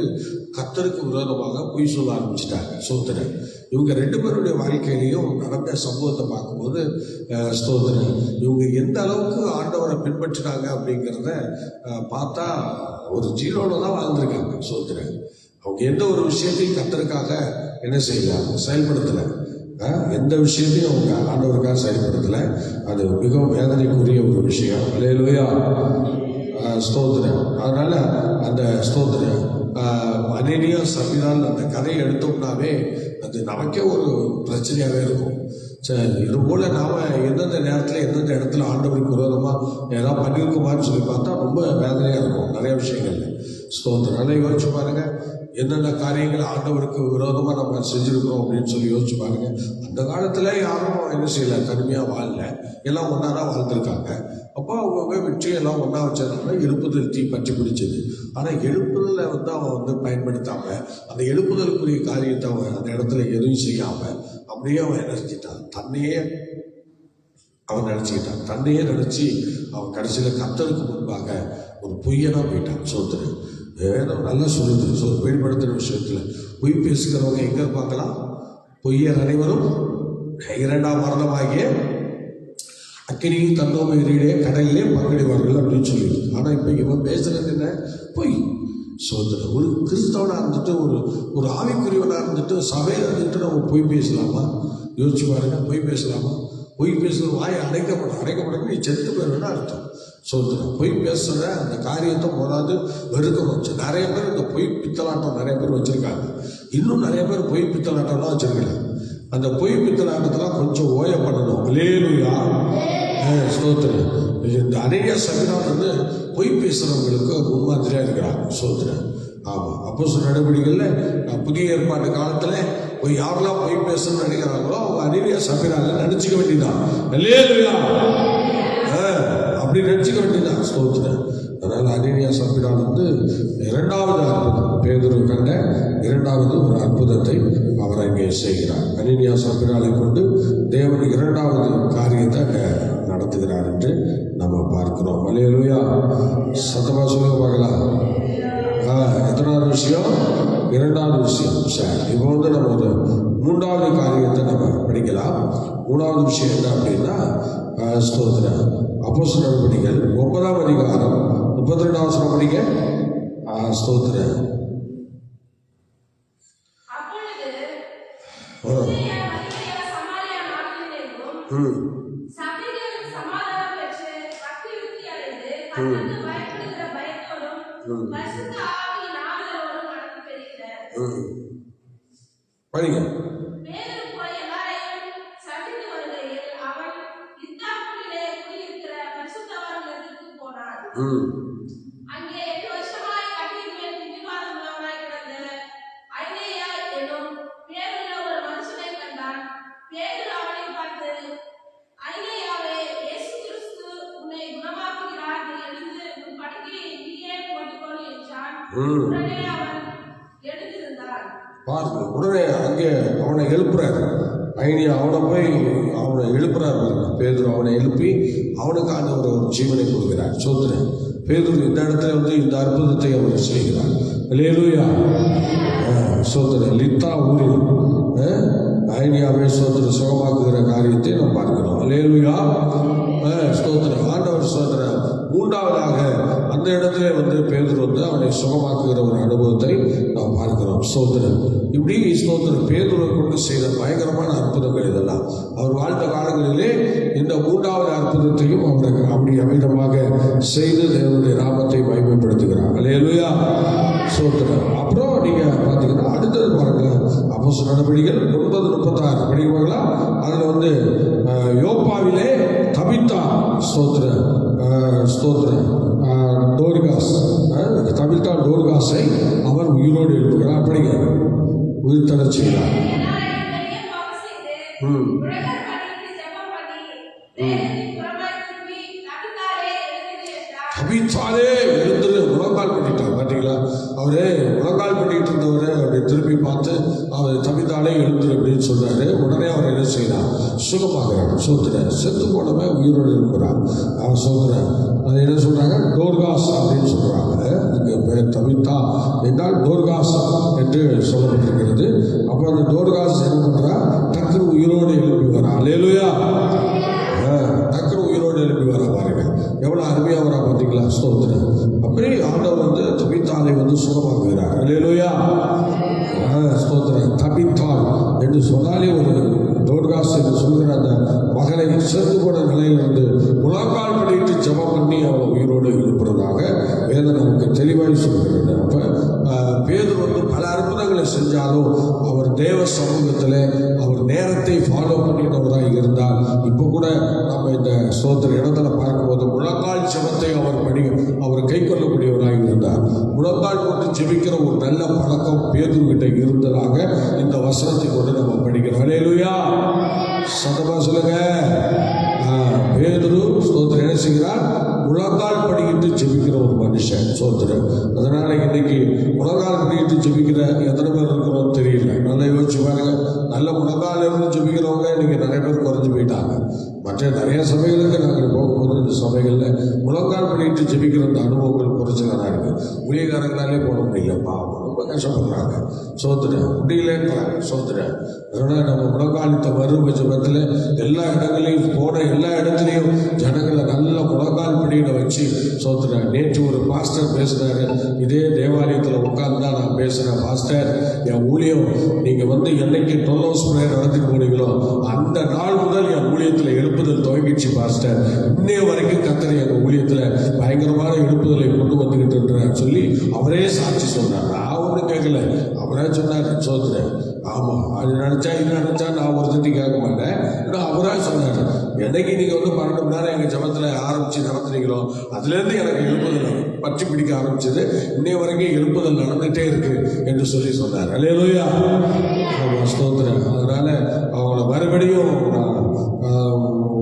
கர்த்தருக்கு விரோதமாக பொய் சொல்ல ஆரம்பிச்சுட்டாங்க. ஸ்தோத்திரம். இவங்க 2 பேருடைய வாழ்க்கையிலையும் நடந்த சம்பவத்தை பார்க்கும்போது ஸ்தோத்திரம் இவங்க எந்த அளவுக்கு ஆண்டவரை பின்பற்றினாங்க அப்படிங்கிறத பார்த்தா ஒரு ஜீரோல தான் வாழ்ந்திருக்காங்க. ஸ்தோத்திரம். அவங்க எந்த ஒரு விஷயத்தையும் கர்த்தருக்காக என்ன செய்யலாம் செயல்படுத்தலை. எந்த விஷயத்தையும் அவங்க ஆண்டவருக்காக செயல்படுத்தலை. அது மிகவும் வேதனைக்குரிய ஒரு விஷயம். அல்லேலூயா. ஸ்தோத்திரம். அதனால அந்த ஸ்தோத்திரம் அனனியா சபீராள் அந்த கதையை எடுத்தோம்னாவே அது நமக்கே ஒரு பிரச்சனையாகவே இருக்கும். சரி, இது போல நாம எந்தெந்த நேரத்தில் எந்தெந்த இடத்துல ஆண்டவருக்கு விரோதமாக ஏதாவது பண்ணியிருக்குமான்னு சொல்லி பார்த்தா ரொம்ப வேதனையாக இருக்கும் நிறைய விஷயங்கள். ஸ்தோத்திரம். நல்லா யோசிச்சு பாருங்க. என்னென்ன காரியங்கள் ஆண்டவருக்கு விரோதமாக நம்ம செஞ்சுருக்கிறோம் அப்படின்னு சொல்லி யோசிச்சு பாருங்க. அந்த காலத்தில் யாரும் என்ன செய்யலை, தனிமையாக வாழல, எல்லாம் ஒன்றா தான் வாழ்ந்துருக்காங்க. அப்போ அவங்க வெற்றி எல்லாம் ஒன்றா வச்சதுனால எழுப்புதல் தீ பற்றி பிடிச்சது. ஆனால் எழுப்புதலை அவன் பயன்படுத்தாமல் அந்த எழுப்புதலுக்குரிய காரியத்தை அவன் அந்த இடத்துல எதுவும் செய்யாமல் அப்படியே அவன் என்ன செஞ்சிட்டான்? தன்னையே அவன் நினச்சிக்கிட்டான். தன்னையே நினச்சி அவன் கடைசியில் கர்த்தருக்கு முன்பாக ஒரு பொய்யனாக போயிட்டான். சோதரன் வேதம் நல்லா சொல்லுது. வெளிப்படுத்துகிற விஷயத்தில் பொய் பேசுகிறவங்க எங்கே இருப்பாங்களா? பொய்யர் அனைவரும் 2ஆம் மரணமாகிய அக்கினியும் தன்னோமையிலே கடலிலே பங்கடைவார்கள் அப்படின்னு சொல்லியிருக்கு. ஆனால் இப்போ இவன் பேசுறது என்ன? பொய். சோதரன். ஒரு கிறிஸ்தவனாக இருந்துட்டு ஒரு ஆவிக்குரியவனாக இருந்துட்டு சபையில் இருந்துட்டு நம்ம பொய் பேசலாமா? யோசிச்சு பாருங்க. பொய் பேசலாமா? பொய் பேசுகிற வாயை அடைக்கப்படும் நீ செத்து போயிடுன்னு அர்த்தம். சோதரன். பொய் பேசுகிற அந்த காரியத்தை போதாது வெறுக்கணும். நிறைய பேர் இந்த பொய் பித்தலாட்டம் நிறைய பேர் வச்சுருக்காங்க. இன்னும் நிறைய பேர் பொய் பித்தலாட்டம்லாம் வச்சுருக்காங்க. அந்த பொய் பித்தலாட்டத்தெல்லாம் கொஞ்சம் ஓய பண்ணணும். அல்லேலூயா. ஸ்தோத்திரம். இந்த அனனியா சபீராள் பொய் பேசுகிறவங்களுக்கு முன்மாதிரியாக இருக்கிறாங்க. ஸ்தோத்திரம். ஆமாம். அப்போஸ்தலர் நடவடிக்கைகளில் புதிய ஏற்பாட்டு காலத்தில் யாரெல்லாம் பொய் பேசணும்னு நினைக்கிறாங்களோ அவங்க அனனியா சபீராள் நினச்சிக்க வேண்டியதான். அல்லேலூயா. அப்படி நினச்சிக்க வேண்டியதான். ஸ்தோத்திரம். அதனால் அனனியா சபீராள் 2வது அற்புதம் பேதுரு கண்ட 2வது ஒரு அற்புதத்தை அவர் அங்கே செய்கிறார். அனனியா சபீராளை கொண்டு தேவன் 2வது காரியத்தை அங்கே நடத்துகிறார் என்று நம்ம பார்க்கிறோம். அல்லேலூயா. சத்தமா சொல்லுங்க பார்க்கலாம். எத்தனாவது விஷயம்? 2வது விஷயம். சரி, இப்போ நம்ம ஒரு 3வது காரியத்தை நம்ம படிக்கலாம். 3வது விஷயம் என்ன அப்படின்னா ஸ்தோத்திரம் அப்போஸ்தலர் நடவடிக்கைகள் 9ஆம் அதிகாரம் 32ஆம் வசனம் படிங்க. ஸ்தோத்திரம். படிங்க. ம் அங்கே 8 வருஷமாய் கட்டியின் மேல் திமிர்வாதம் உள்ளவனாய் கிடந்த ஐனேயா என்னும் பேருள்ள ஒரு மனுஷனை கண்டான். பேதுரு அவனை பார்த்து, ஐனேயாவே, இயேசு கிறிஸ்து உன்னை குணமாக்குகிறார், நீ எழுந்து உன் படுக்கையை நீயே போட்டுக்கொள் என்றான். உடனே அவன் எழுந்திருந்தான். பாருங்க, உடனே அங்கே அவனை எழுப்புறாரு. ஐனியா அவனை போய் அவனை எழுப்புறாரு. பேதுரு அவனை எழுப்பி அவனுக்கு ஆண்டவர் ஒரு ஜீவனை கொடுக்கிறார். சோதரன் பேதுரு இந்த இடத்துல வந்து இந்த அற்புதத்தை அவர் செய்கிறார். அல்லேலூயா. சோதரன் லித்தா ஊரில் ஐனியாவை சோதரன் சுகமாக்குகிற காரியத்தை நாம் பார்க்கிறோம். அல்லேலூயா. ஸ்தோத்திரம். ஆண்டவர் சோதரன் மூன்றாவதாக அந்த இடத்துல வந்து பேதுரு வந்து அவனை சுகமாக்குகிற ஒரு அனுபவத்தை நாம் பார்க்கிறோம். ஸ்தோத்திரம். இப்படி ஸ்தோத்திரம் பேதுருவை கொண்டு செய்த பயங்கரமான அற்புதங்கள் இதெல்லாம். அவர் வாழ்ந்த காலங்களிலே இந்த மூன்றாவது அற்புதத்தையும் அவருக்கு அப்படி அமிதமாக செய்து தேவனுடைய நாமத்தை மகிமைப்படுத்துகிறார். அல்லேலூயா. ஸ்தோத்திரம். அப்புறம் நீங்க பார்த்தீங்கன்னா அடுத்தது பாருங்க, அப்போஸ்தலர் நடவடிக்கைகள் 9:36 படிக்கிறீங்களா? அதில் வந்து யோப்பாவிலே தபித்தா டோர்காஸ் தபித்தா டோர்காஸை அவர் உயிரோடு எழுப்புகிறார். அப்படிங்க உயிர் தரச் செய்கிறார். தபித்தாலே எழுந்துரு முழங்கால் பண்ணிட்டார். பார்த்தீங்களா? அவரே முழங்கால் பண்ணிட்டு இருந்தவரை அப்படி திரும்பி பார்த்து அவர் தபித்தாலே எழுந்துரு அப்படின்னு சொல்றாரு. உடனே அவர் என்ன செய்யறார்? சுகமாகிறார். சோதரன் செத்து போனவன் உயிரோடு இருக்கிறார். சோதரன் அது என்ன சொல்றாங்க? டோர்காஸ் அப்படின்னு சொல்றாங்க. தபித்தா என்றால் டோர்காஸ் என்று சொல்லப்பட்டிருக்கிறது. அப்போ அந்த டோர்காஸ் என்ன பண்றா? டக்குனு உயிரோடு எழுப்பி வரா. அல்லேலூயா. டக்குனு உயிரோடு எழுப்பி வர பாருங்க, எவ்வளவு அருமையா வரா பார்த்தீங்களா? ஸ்தோத்திரம். அப்படி ஆண்டவர் வந்து தபித்தாலை வந்து சுகமாக்குகிறார். அல்லேலூயா. ஸ்தோத்திரம். தபித்தால் என்று சொன்னாலே ஒரு டோர்காஸ் என்று சொல்கிற அந்த மகளை செத்து போன நிலையிலிருந்து முழங்கால் பண்ணிட்டு ஜெபம் பண்ணி அவளை உயிரோடு எழுப்புறதாக வேதம் நமக்கு தெளிவாய் சொல்கிறது. அப்போ பேதுரு வந்து பல அற்புதங்களை செஞ்சாலும் அவர் தேவ சமூகத்தில் அவர் நேரத்தை ஃபாலோ பண்ணினவராக இருந்தால், இப்போ கூட நம்ம இந்த ஸ்தோத்திர இடத்துல பார்க்கும்போது முழங்கால் ஜெபத்தை அவர் கை கொள்ளக்கூடியவராக இருந்தார். முழங்கால் கொண்டு ஜெபிக்கிற ஒரு நல்ல பழக்கம் பேதுரு கிட்ட இருந்ததாக இந்த வசனத்தை கொண்டு நம்ம படிக்கிறோம். அல்லேலூயா. சத்தமா சொல்லுங்க. பேதுரு ஸ்தோத்திரம் என்ன செய்கிறார்? முழங்கால் படிக்கிட்டு ஜெபிக்கிற ஒரு மனுஷன். ஸ்தோத்திரம். அதனால இன்னைக்கு முழங்கால் படிக்கிட்டு ஜெபிக்கிற எத்தனை பேர் இருக்கிறோம் தெரியல. நல்லா யோசிச்சு பாருங்க. நல்ல முழங்கால் இருந்து ஜெபிக்கிறவங்க இன்னைக்கு நிறைய பேர் குறைஞ்சு போயிட்டாங்க. மற்ற நிறைய சபைகளுக்கு நாங்கள் போகும்போது இந்த சபைகளில் முழங்கால் பண்ணிட்டு ஜெபிக்கிற அந்த அனுபவங்கள் குறைச்சலாக இருக்கு. ஊழியக்காரங்களாலே போட முடியலப்பா, ரொம்ப கஷ்டப்படுறாங்க. சோதனை முடியலன்றாங்க. சோதனை. அதனால் நம்ம முழங்காலித்த மறுப ஜபத்தில் எல்லா இடங்களையும் போன எல்லா இடத்துலையும் ஜனங்களை நல்ல முழங்கால் படியிட வச்சு சோதனை. நேற்று ஒரு பாஸ்டர் பேசுனாரு. இதே தேவாலயத்தில் உட்கார்ந்து தான் நான் பேசுகிறேன். பாஸ்டர், என் ஊழியம் நீங்கள் வந்து என்னைக்கு 12 hours prayer நடத்திட்டு போனீங்களோ அந்த நாள் முதல் என் ஊழியத்தில் எழுப்புதல் துவங்கிச்சு பாஸ்டர். இன்னைய வரைக்கும் கர்த்தர் எங்கள் ஊழியத்தில் பயங்கரமான எழுப்புதலை கொண்டு வந்துகிட்டு இருக்கிறார் சொல்லி அவரே சாட்சி சொன்னார். நான் ஒன்றும் கேட்கல, அவரே சொன்னார். சோதனை. ஆமாம், அது நினச்சா இது நினச்சா நான் ஒரு தட்டி கேட்க மாட்டேன். ஆனால் அவராக சொன்னார், என்னைக்கு நீங்கள் வந்து 12 மணி நேரம் எங்கள் ஜபத்தில் ஆரம்பித்து நடத்துனீங்களோ அதுலேருந்து எனக்கு எழுப்புதல் பற்றி பிடிக்க ஆரம்பிச்சது. இன்னைய வரைக்கும் எழுப்புதல் நடந்துகிட்டே இருக்கு என்று சொல்லி சொன்னார். அல்லேலூயா. ஸ்தோத்திரம். அதனால அவங்கள மறுபடியும்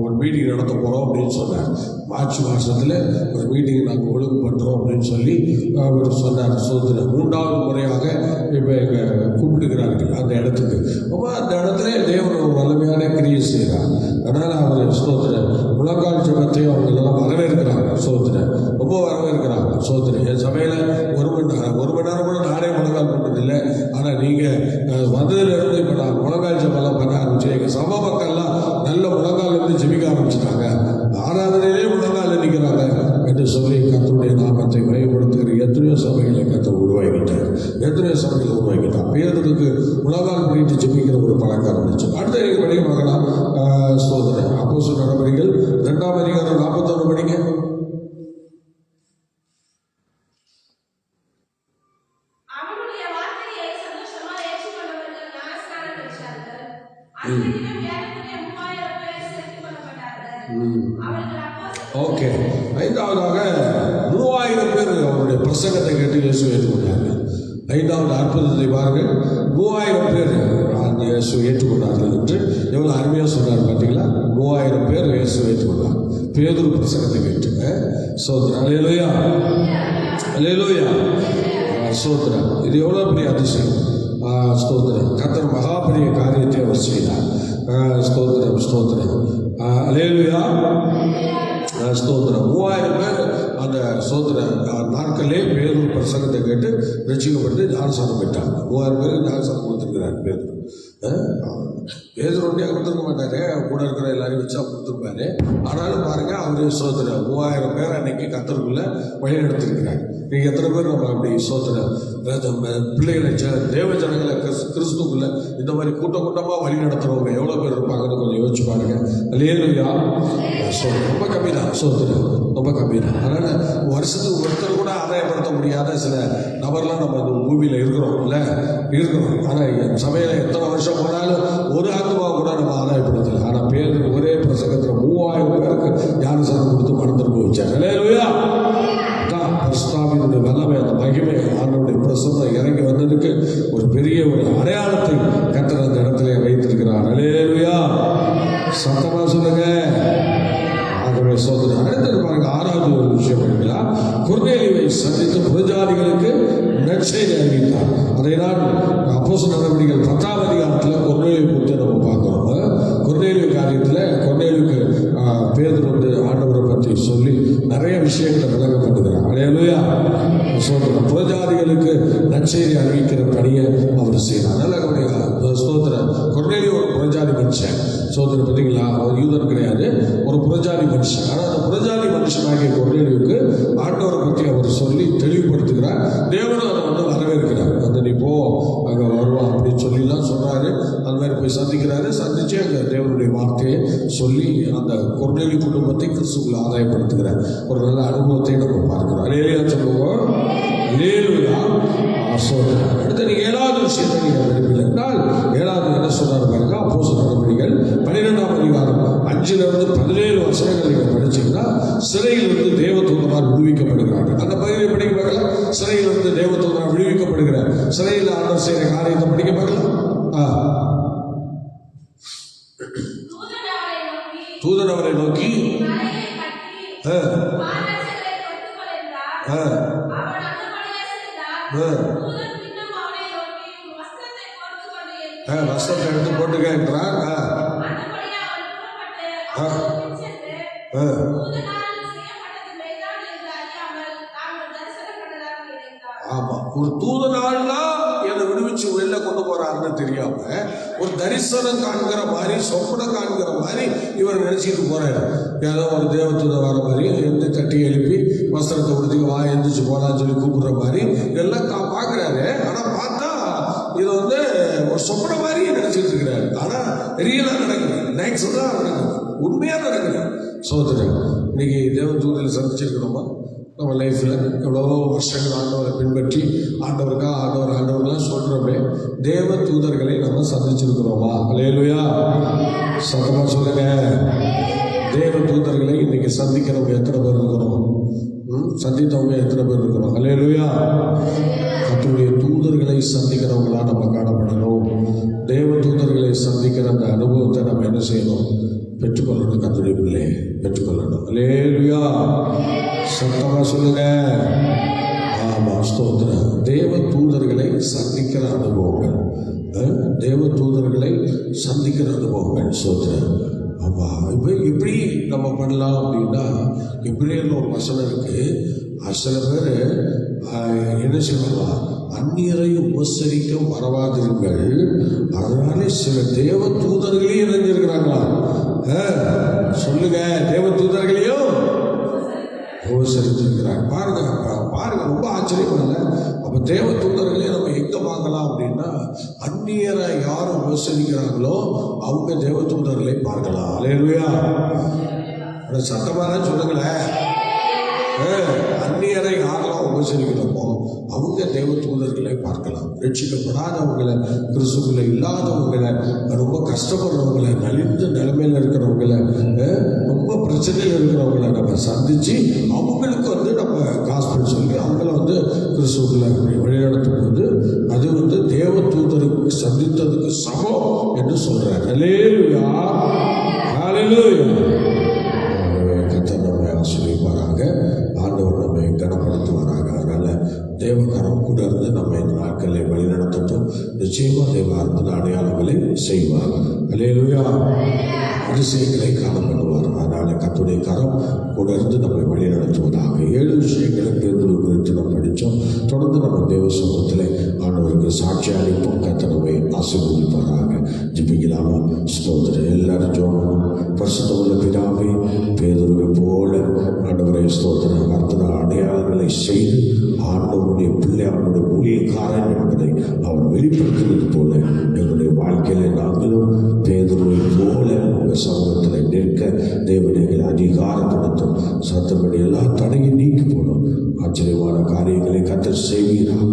ஒரு மீட்டிங் நடத்த போகிறோம் அப்படின்னு சொன்னார். மார்ச் மாதத்தில் ஒரு மீட்டிங் நாங்கள் ஒழுங்கு பண்ணுறோம் அப்படின்னு சொல்லி அவர் சொன்னார். சோதனை 3வது முறையாக இப்போ எங்கள் கூப்பிடுகிறார்கள் அந்த இடத்துக்கு. அப்போ அந்த இடத்துல தேவன் வல்லமையான கிரியை செய்கிறார். அதனால் அவர் சோதனை முழங்கால் ஜபத்தை அவங்களெல்லாம் வரவேற்கிறாங்க. சோதனை ரொம்ப வரவேற்கிறாங்க. சோதனை என் சபையில் 1 மணி நேரம் கூட நானே முழங்கால் பண்ணுறதில்லை. ஆனால் நீங்கள் வந்ததுலேருந்து இப்போ நான் முழங்கால் ஜபம்லாம் பண்ண ஆரம்பிச்சேன். எங்கள் சபை மக்கள்லாம் நல்ல முழங்கால் இருந்து ஜெபிக்க ஆரம்பிச்சிட்டாங்க. ஆராதனையிலே முழங்கால் நிற்கிறாங்க என்று சொல்லி கர்த்தருடைய நாமத்தை மகிமைப்படுத்துகிற எத்தனையோ சபைகளை கர்த்தர் உருவாக்கிட்டார். எத்தனையோ சபைகளை உருவாக்கிட்டார். பேருக்கு முழங்கால் பண்ணிட்டு ஜெபிக்கிற ஒரு பழக்கம் இருந்துச்சு. அடுத்த படிக்க பார்க்கலாம். சோதனை அப்போஸ்தலர் நடவடிக்கைகள் 2ஆம் அதிகாரம் 41 படிங்க. அவர்கள் ஓகே. 5வதாக 3000 பேர் அவருடைய பிரசங்கத்தை கேட்டு இயேசு ஏற்றுக்கொண்டார்கள். 5வது அற்புதத்தை பாருங்கள். 3000 பேர் அந்த இயேசு ஏற்றுக்கொண்டார்கள் என்று எவ்வளோ அருமையாக சொன்னார் பார்த்தீங்களா? 3000 பேர் இயேசு ஏற்றுக்கொண்டார் பேதுரு பிரசங்கத்தை கேட்டு. சோத்ரா, அல்லேலூயா, அல்லேலூயா, சோத்ரா. இது எவ்வளோ பெரிய அதிசயம். ஸ்தோத்திரம். கர்த்தர் மகா பெரிய காரியத்தை அவர் செய்தார். ஸ்தோத்திரம், ஸ்தோத்திரம், அல்லேலூயா, ஸ்தோத்திரம். 3000 பேர் அந்த ஸ்தோத்திர நாட்களே பேதுரு பிரசங்கத்தை கேட்டு ரட்சிக்கப்பட்டு ஞானஸ்நானம் பெற்றார். 3000 பேருக்கு ஞானஸ்நானம் கொடுத்துருக்கிறார் பேதுரு. பேதுரு ஒன்றியாக கொடுத்துருக்க மாட்டாரு, கூட இருக்கிற எல்லாரையும் வச்சா கொடுத்துருப்பாரு. ஆனாலும் பாருங்க, அவரு சோதனை 3000 பேர் அன்னைக்கு கர்த்தருக்குள்ள வழி நடத்திருக்கிறார். நீங்க எத்தனை பேர் நம்ம அப்படி சோதனை பிள்ளைகளை தேவ ஜனங்களை கிறிஸ்துக்குள்ள இந்த மாதிரி கூட்டமா வழி நடத்துறவங்க எவ்வளவு பேர் இருப்பாங்கன்னு கொஞ்சம் யோசிச்சு பாருங்க. அல்லேலூயா. ரொம்ப கம்மி தான் சோதனை, ரொம்ப கம்மி தான். அதனால வருஷத்துக்கு ஒருத்தர் கூட ஆதாயப்படுத்த முடியாத சில நபர்லாம் நம்ம இந்த பூமியில இருக்கிறோம் இல்ல, இருக்கிறோம். ஆனா சபையில எத்தனை வருஷம் போனாலும் ஒரு ஆத்மா கூட நம்ம ஆதாயப்படுத்தல. ஆனா பேர் ஒரே பிரசங்கத்துல 3000 பேருக்கு ஞானஸ்நானம் கொடுத்து மனம் திரும்ப வச்சார். அல்லேலூயா. பரிசுத்தாவியினுடைய வல்லமை, அந்த மகிமை, ஆண்டவருடைய பிரசன்னம் இறங்கி வந்ததுக்கு ஒரு பெரிய ஒரு அடையாளத்தை கர்த்தர் அந்த இடத்துல வைத்திருக்கிறார். அல்லேலூயா. சத்தமா சொல்லுங்க. ஆகவே சோதனை அடுத்தது பாருங்க. 6வது ஒரு விஷயம் பார்த்தீங்களா? கொர்நேலியுவை சந்தித்து புறஜாதிகளுக்கு நற்செய்தி அறிவித்தார். அதை நான் அப்போஸ்தலர் நடவடிக்கைகள் 10ஆம் அதிகாரத்தில் கொர்நேலியை குறித்து நம்ம பார்க்கிறோம். கொர்நேலிய காரியத்தில் கொர்நேலியுக்கு பேதுரு வந்து ஆண்டவரை பற்றி சொல்லி நிறைய விஷயங்களை விளங்கப்பட்டுகிறார். அல்லேலூயா. சோதனை புறஜாதிகளுக்கு நற்செய்தி அறிவிக்கிற பணியை அவர் செய்கிறார். நல்ல ஸ்தோத்திர. கொர்நேலியு ஒரு புறஜாதி மனுஷன். சோதனை பார்த்தீங்களா? அவர் யூதன் கிடையாது, ஒரு புறஜாதி மனுஷன். ஆனால் அந்த புறஜாதி மனுஷனாகிய கொர்நேலியுக்கு ஆண்டவரை பற்றி அவர் சொல்லி தெளிவுபடுத்துகிறார். தேவனும் அதை வந்து வரவேற்கிறார். அந்த நீ போ, அங்கே வருவான் அப்படின்னு சொல்லிலாம் சொல்றாரு. அந்த மாதிரி போய் சந்திக்கிறாரு. சந்திச்சு அங்கே தேவனுடைய வார்த்தையை சொல்லி அந்த கொர்நேலியு குடும்பத்தை கிறிஸ்துவுக்குள்ள ஆதாயப்படுத்துகிறார். ஒரு நல்ல அனுபவத்தை நம்ம பார்க்கிறோம். அல்லேலூயா சொல்லுவோம். அல்லேலூயா. சோதனை. அடுத்து நீங்க 7வது விஷயத்தை நீங்க விரும்பல என்றால் 7வது என்ன சொல்றாரு பாருங்க. அப்போஸ்தலர் நடவடிக்கைகள் 12ஆம் அதிகாரம் 5லிருந்து 17 வசனங்கள் நீங்க படிச்சீங்கன்னா சிறையிலிருந்து தேவதூதனால் விடுவிக்கப்படுகிறார்கள். அந்த பகுதியை படிக்க பார்க்கலாம். சிறையிலிருந்து தேவதூதனால் விடுவிக்கப்படுகிறார். சிறையில் ஆண்டவர் செய்கிற காரியத்தை படிக்க பார்க்கலாம். தூதன் அவரை நோக்கி வஸ்திரத்தை எடுத்து போட்டுக்க என்றார். ஆமா, ஒரு தூதனால்னா என்னை விடுவிச்சு வெளில கொண்டு போறாருன்னு தெரியாம ஒரு தரிசனம் காண்கிற மாதிரி, சொப்பனம் காண்கிற மாதிரி இவர் நினைச்சிட்டு போறாரு. ஏதோ ஒரு தேவதூத வர மாதிரி எந்த தட்டி எழுப்பி வஸ்திரத்தை கொடுத்து வா எந்திரிச்சு போலான்னு சொல்லி கூப்பிடுற மாதிரி எல்லாம் பாக்குறாரு. ஆனா பார்த்தா இது வந்து ஒரு சொப்பன மாதிரி நினைச்சிட்டு இருக்கிறாரு. ஆனா ரியலா நடக்குது, நேச்சுரலா நடக்குது, உண்மையா நடக்குது. சோதரன் இன்னைக்கு தேவதூதரை சந்திச்சிருக்கிறோமா? நம்ம லைஃப்ல எவ்வளவோ வருஷங்கள் ஆண்டவரை பின்பற்றி ஆண்டவர்களாம் சொல்றோமே, தேவ தூதர்களை நம்ம சந்திச்சிருக்கிறோமா? அல்லேலூயா. சத்தமா சொல்லுங்க. தேவ தூதர்களை இன்னைக்கு சந்திக்கிறவங்க எத்தனை பேர் இருக்கிறோம்? சந்தித்தவங்க எத்தனை பேர் இருக்கிறோம்? அல்லேலூயா. கர்த்தருடைய தூதர்களை சந்திக்கிறவங்களா நம்ம காணப்படணும். தேவ தூதர்களை சந்திக்கிற அந்த அனுபவத்தை நம்ம என்ன செய்யணும்? பெற்றுக்கொள்ளணும். கர்த்தருடைய பிள்ளை பெற்றுக்கொள்ளணும். அல்லேலூயா. சத்தமா சொல்லுங்க. ஆமா, ஸ்தோத்திரம். தேவ தூதர்களை சந்திக்கிற அனுபவங்கள், தேவ தூதர்களை சந்திக்கிற அனுபவங்கள். ஸ்தோத்திரம். ஆமா, இப்படி நம்ம பண்ணலாம் அப்படின்னா இப்படின்னு ஒரு வசனம் இருக்கு. சில பேர் என்ன செய்வாங்களா? அந்நியரை உபசரிக்க மறவாதிருங்கள், அதனால சில தேவ தூதர்களையும் இணைஞ்சிருக்கிறாங்களா? சொல்லுங்க. தேவ தூதர்களையும் உபசரித்திருக்கிறார். பாருங்க பாருங்க, ரொம்ப ஆச்சரியமா இல்லை? அப்ப தேவ தூதர்களே நம்ம எங்க பார்க்கலாம் அப்படின்னா, அந்நியரை யார் உபசரிக்கிறாங்களோ அவங்க தேவ தூதர்களை பார்க்கலாம். அல்லேலூயா. சத்தமாக சொல்லுங்களேன். அந்நியரை யாரெல்லாம் உபசரிக்கிறோமோ அவங்க தேவ தூதர்களை பார்க்கலாம். ரட்சிக்கப்படாதவங்களை, கிறிஸ்துவுல இல்லாதவங்களை, ரொம்ப கஷ்டப்படுறவங்களை, நலிந்த நிலைமையில இருக்கிறவங்களை, ரொம்ப பிரச்சனையில் இருக்கிறவங்களை நம்ம நம்ம சந்தித்து அவங்களுக்கு வந்து நம்ம காஸ்பல் சொல்லி அவங்கள வந்து கிறிஸ்துவுக்குள்ள வழிநடத்தும் போது அது வந்து தேவ தூதருக்கு சந்தித்ததுக்கு சமம் என்று சொல்றார். ஹல்லேலூயா, ஹல்லேலூயா. கர்த்தர் நம்மை ஆசீர்வதிப்பாராக, ஆண்டவர் நம்மை கனப்படுத்துவாராக. அதனால தேவகரம் கூட இருந்து நம்ம இந்த நாட்களை வழிநடத்தட்டும். நிச்சயமா தேவ அற்புத அடையாளங்களை செய்வார். ஹல்லேலூயா. அதிசயங்களை காணப்படுவார். அதனால கர்த்தருடைய கரம் கூட இருந்து நம்மை வழி நடத்துவதாக. 7 விஷயங்களை பேதுரு குறித்து நம்ம படித்தோம். தொடர்ந்து நம்ம தேவ சமூகத்தில் ஆண்டவருக்கு சாட்சி அளிப்போம். கர்த்தர் நம்மை ஆசீர்வதிப்பாராக. ஜெபிக்கலாமா? ஸ்தோத்திரம். எல்லாரும் ஜெபம். பரிசுத்தமுள்ள பிதாவே, பேதுருவை போல ஆண்டவரை ஸ்தோத்திரம் அற்புத அடையாளங்களை செய்து ஆண்டவருடைய பிள்ளை, அவனுடைய ஊழியக்காரன் என்பதை அவர் வெளிப்படுத்தினது போல எங்களுடைய வாழ்க்கையில நாங்களும் பேதுருவை போல உங்கள் சமூகத்தில் நிற்க தேவனைகளை அதிகாரப்படுத்தும். சத்தப்படி எல்லா தடையும் நீக்கி போடும். ஆச்சரியமான காரியங்களை கர்த்தர் செய்வீராக.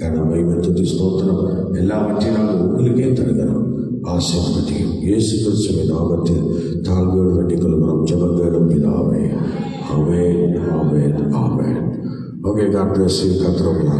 கனமை துதி ஸ்தோத்திரம் எல்லாவற்றையும் நாங்கள் உங்களுக்கே தருகிறோம். ஆசீர்வதியும் இயேசு கிறிஸ்துவின் நாமத்தில் தாழ்வோடு வேண்டிக் கொள்கிறோம். ஜெபங்களும் பிதாவே. ஆமென், ஆமென், ஆமென். Okay, God bless you. கர்த்தர் உங்களை